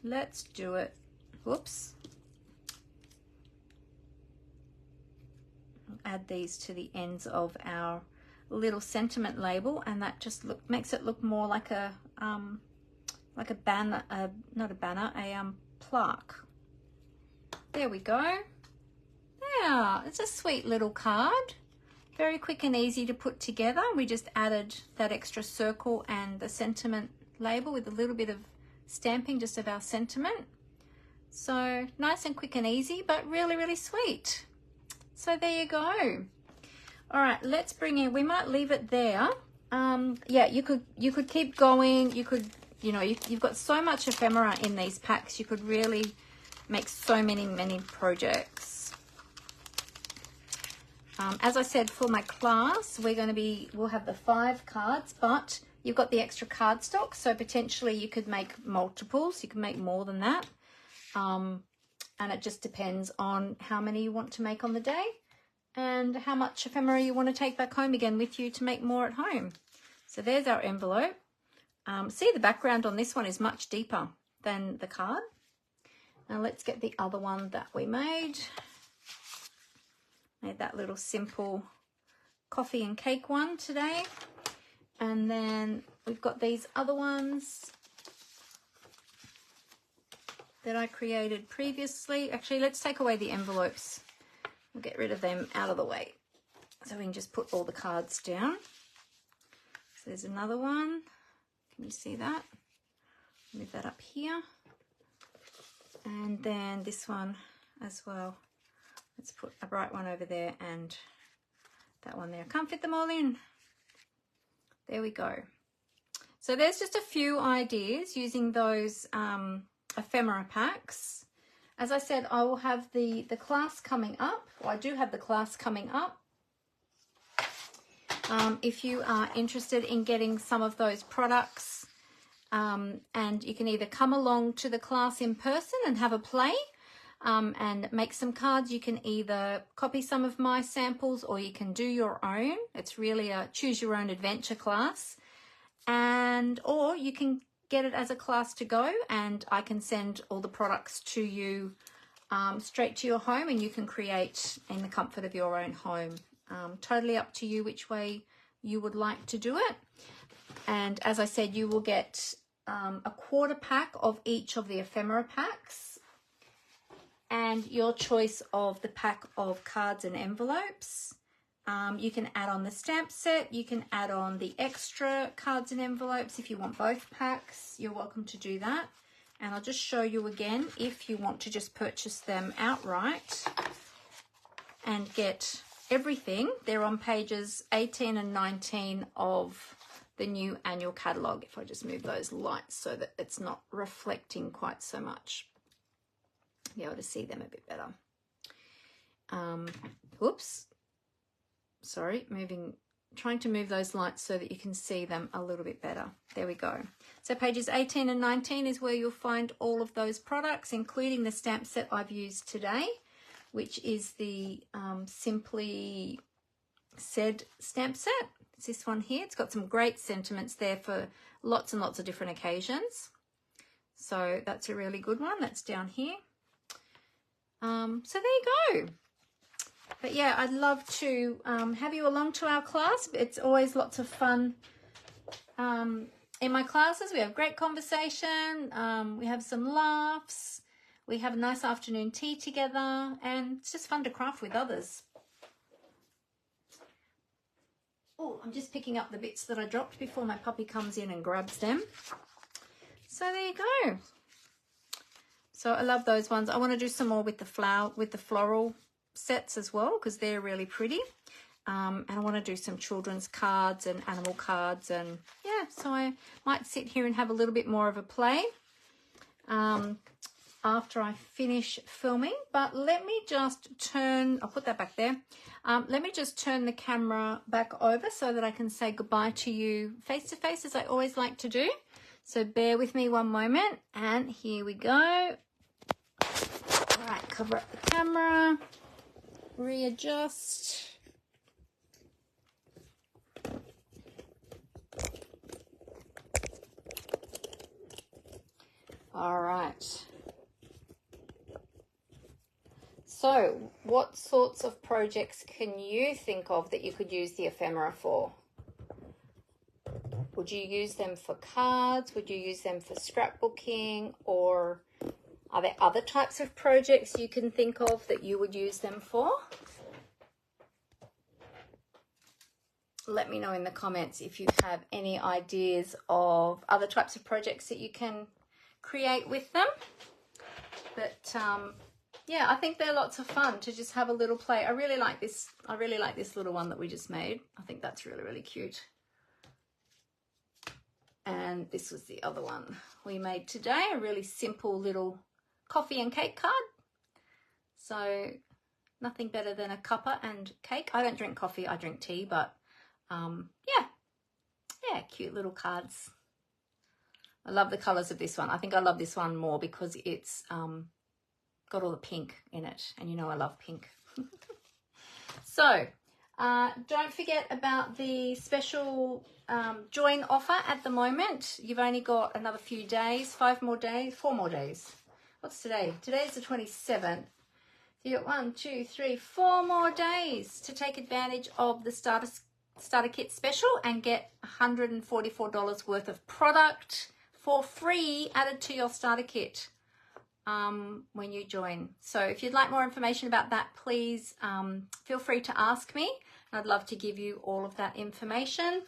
Let's do it. Whoops. Add these to the ends of our little sentiment label, and that just makes it look more like a banner, not a banner, a plaque. There we go. Yeah, it's a sweet little card. Very quick and easy to put together. We just added that extra circle and the sentiment label with a little bit of stamping just of our sentiment. So nice and quick and easy, but really, really sweet. So there you go. All right, let's bring in, we might leave it there. Yeah, you could keep going. You could, you know, you've got so much ephemera in these packs. You could really make so many projects. As I said, for my class, we'll have the 5 cards, but you've got the extra cardstock, so potentially you could make multiples. You can make more than that. And it just depends on how many you want to make on the day and how much ephemera you want to take back home again with you to make more at home. So there's our envelope. See, the background on this one is much deeper than the card. Now let's get the other one that we made. Made that little simple coffee and cake one today. And then we've got these other ones that I created previously. Actually, let's take away the envelopes. We'll get rid of them out of the way, so we can just put all the cards down. So there's another one. Can you see that? Move that up here. And then this one as well. Let's put a bright one over there and that one there. Can't fit them all in. There we go. So there's just a few ideas using those ephemera packs. As I said, I will have the class coming up. Well, I do have the class coming up. If you are interested in getting some of those products, and you can either come along to the class in person and have a play and make some cards. You can either copy some of my samples or you can do your own. It's really a choose your own adventure class. Or you can get it as a class to go, and I can send all the products to you straight to your home, and you can create in the comfort of your own home. Totally up to you which way you would like to do it. And as I said, you will get a quarter pack of each of the ephemera packs and your choice of the pack of cards and envelopes. You can add on the stamp set. You can add on the extra cards and envelopes. If you want both packs, you're welcome to do that. And I'll just show you again if you want to just purchase them outright and get everything. They're on pages 18 and 19 of the new annual catalogue. If I just move those lights so that it's not reflecting quite so much, be able to see them a bit better. Whoops. Sorry, trying to move those lights so that you can see them a little bit better. There we go. So pages 18 and 19 is where you'll find all of those products, including the stamp set I've used today, which is the Simply Said stamp set. It's this one here. It's got some great sentiments there for lots and lots of different occasions. So that's a really good one. That's down here. So there you go. But yeah, I'd love to have you along to our class. It's always lots of fun in my classes. We have great conversation. We have some laughs. We have a nice afternoon tea together, and it's just fun to craft with others. Oh, I'm just picking up the bits that I dropped before my puppy comes in and grabs them. So there you go. So I love those ones. I want to do some more with the floral sets as well, because they're really pretty. And I want to do some children's cards and animal cards, and yeah, so I might sit here and have a little bit more of a play after I finish filming. But let me just I'll put that back there. Let me just turn the camera back over so that I can say goodbye to you face to face, as I always like to do. So bear with me one moment, and here we go. All right, cover up the camera, readjust. All right. So what sorts of projects can you think of that you could use the ephemera for? Would you use them for cards? Would you use them for scrapbooking? Or are there other types of projects you can think of that you would use them for? Let me know in the comments if you have any ideas of other types of projects that you can create with them. But yeah, I think they're lots of fun to just have a little play. I really like this little one that we just made. I think that's really, really cute. And this was the other one we made today, a really simple little coffee and cake card. So nothing better than a cuppa and cake. I don't drink coffee, I drink tea, but yeah, cute little cards. I love the colors of this one. I think I love this one more because it's got all the pink in it, and you know I love pink. So don't forget about the special join offer at the moment. You've only got another few days, 4 more days. What's today? Today's the 27th. You got 1, 2, 3, 4 more days to take advantage of the starter kit special and get $144 worth of product for free added to your starter kit when you join. So if you'd like more information about that, please feel free to ask me. I'd love to give you all of that information.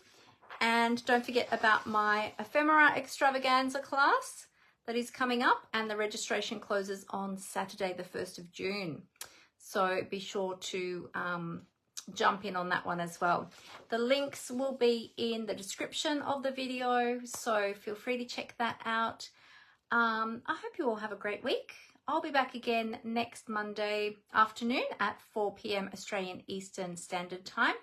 And don't forget about my Ephemera Extravaganza class that is coming up, and the registration closes on Saturday the 1st of June. So be sure to jump in on that one as well. The links will be in the description of the video, so feel free to check that out. I hope you all have a great week. I'll be back again next Monday afternoon at 4 p.m. Australian Eastern Standard Time.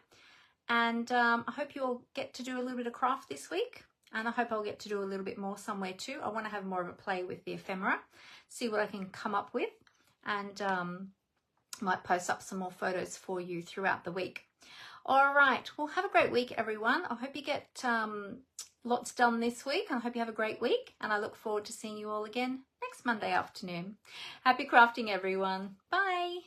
And I hope you all get to do a little bit of craft this week. And I hope I'll get to do a little bit more somewhere too. I want to have more of a play with the ephemera, see what I can come up with, and might post up some more photos for you throughout the week. All right, well, have a great week, everyone. I hope you get lots done this week. I hope you have a great week, and I look forward to seeing you all again next Monday afternoon. Happy crafting, everyone. Bye.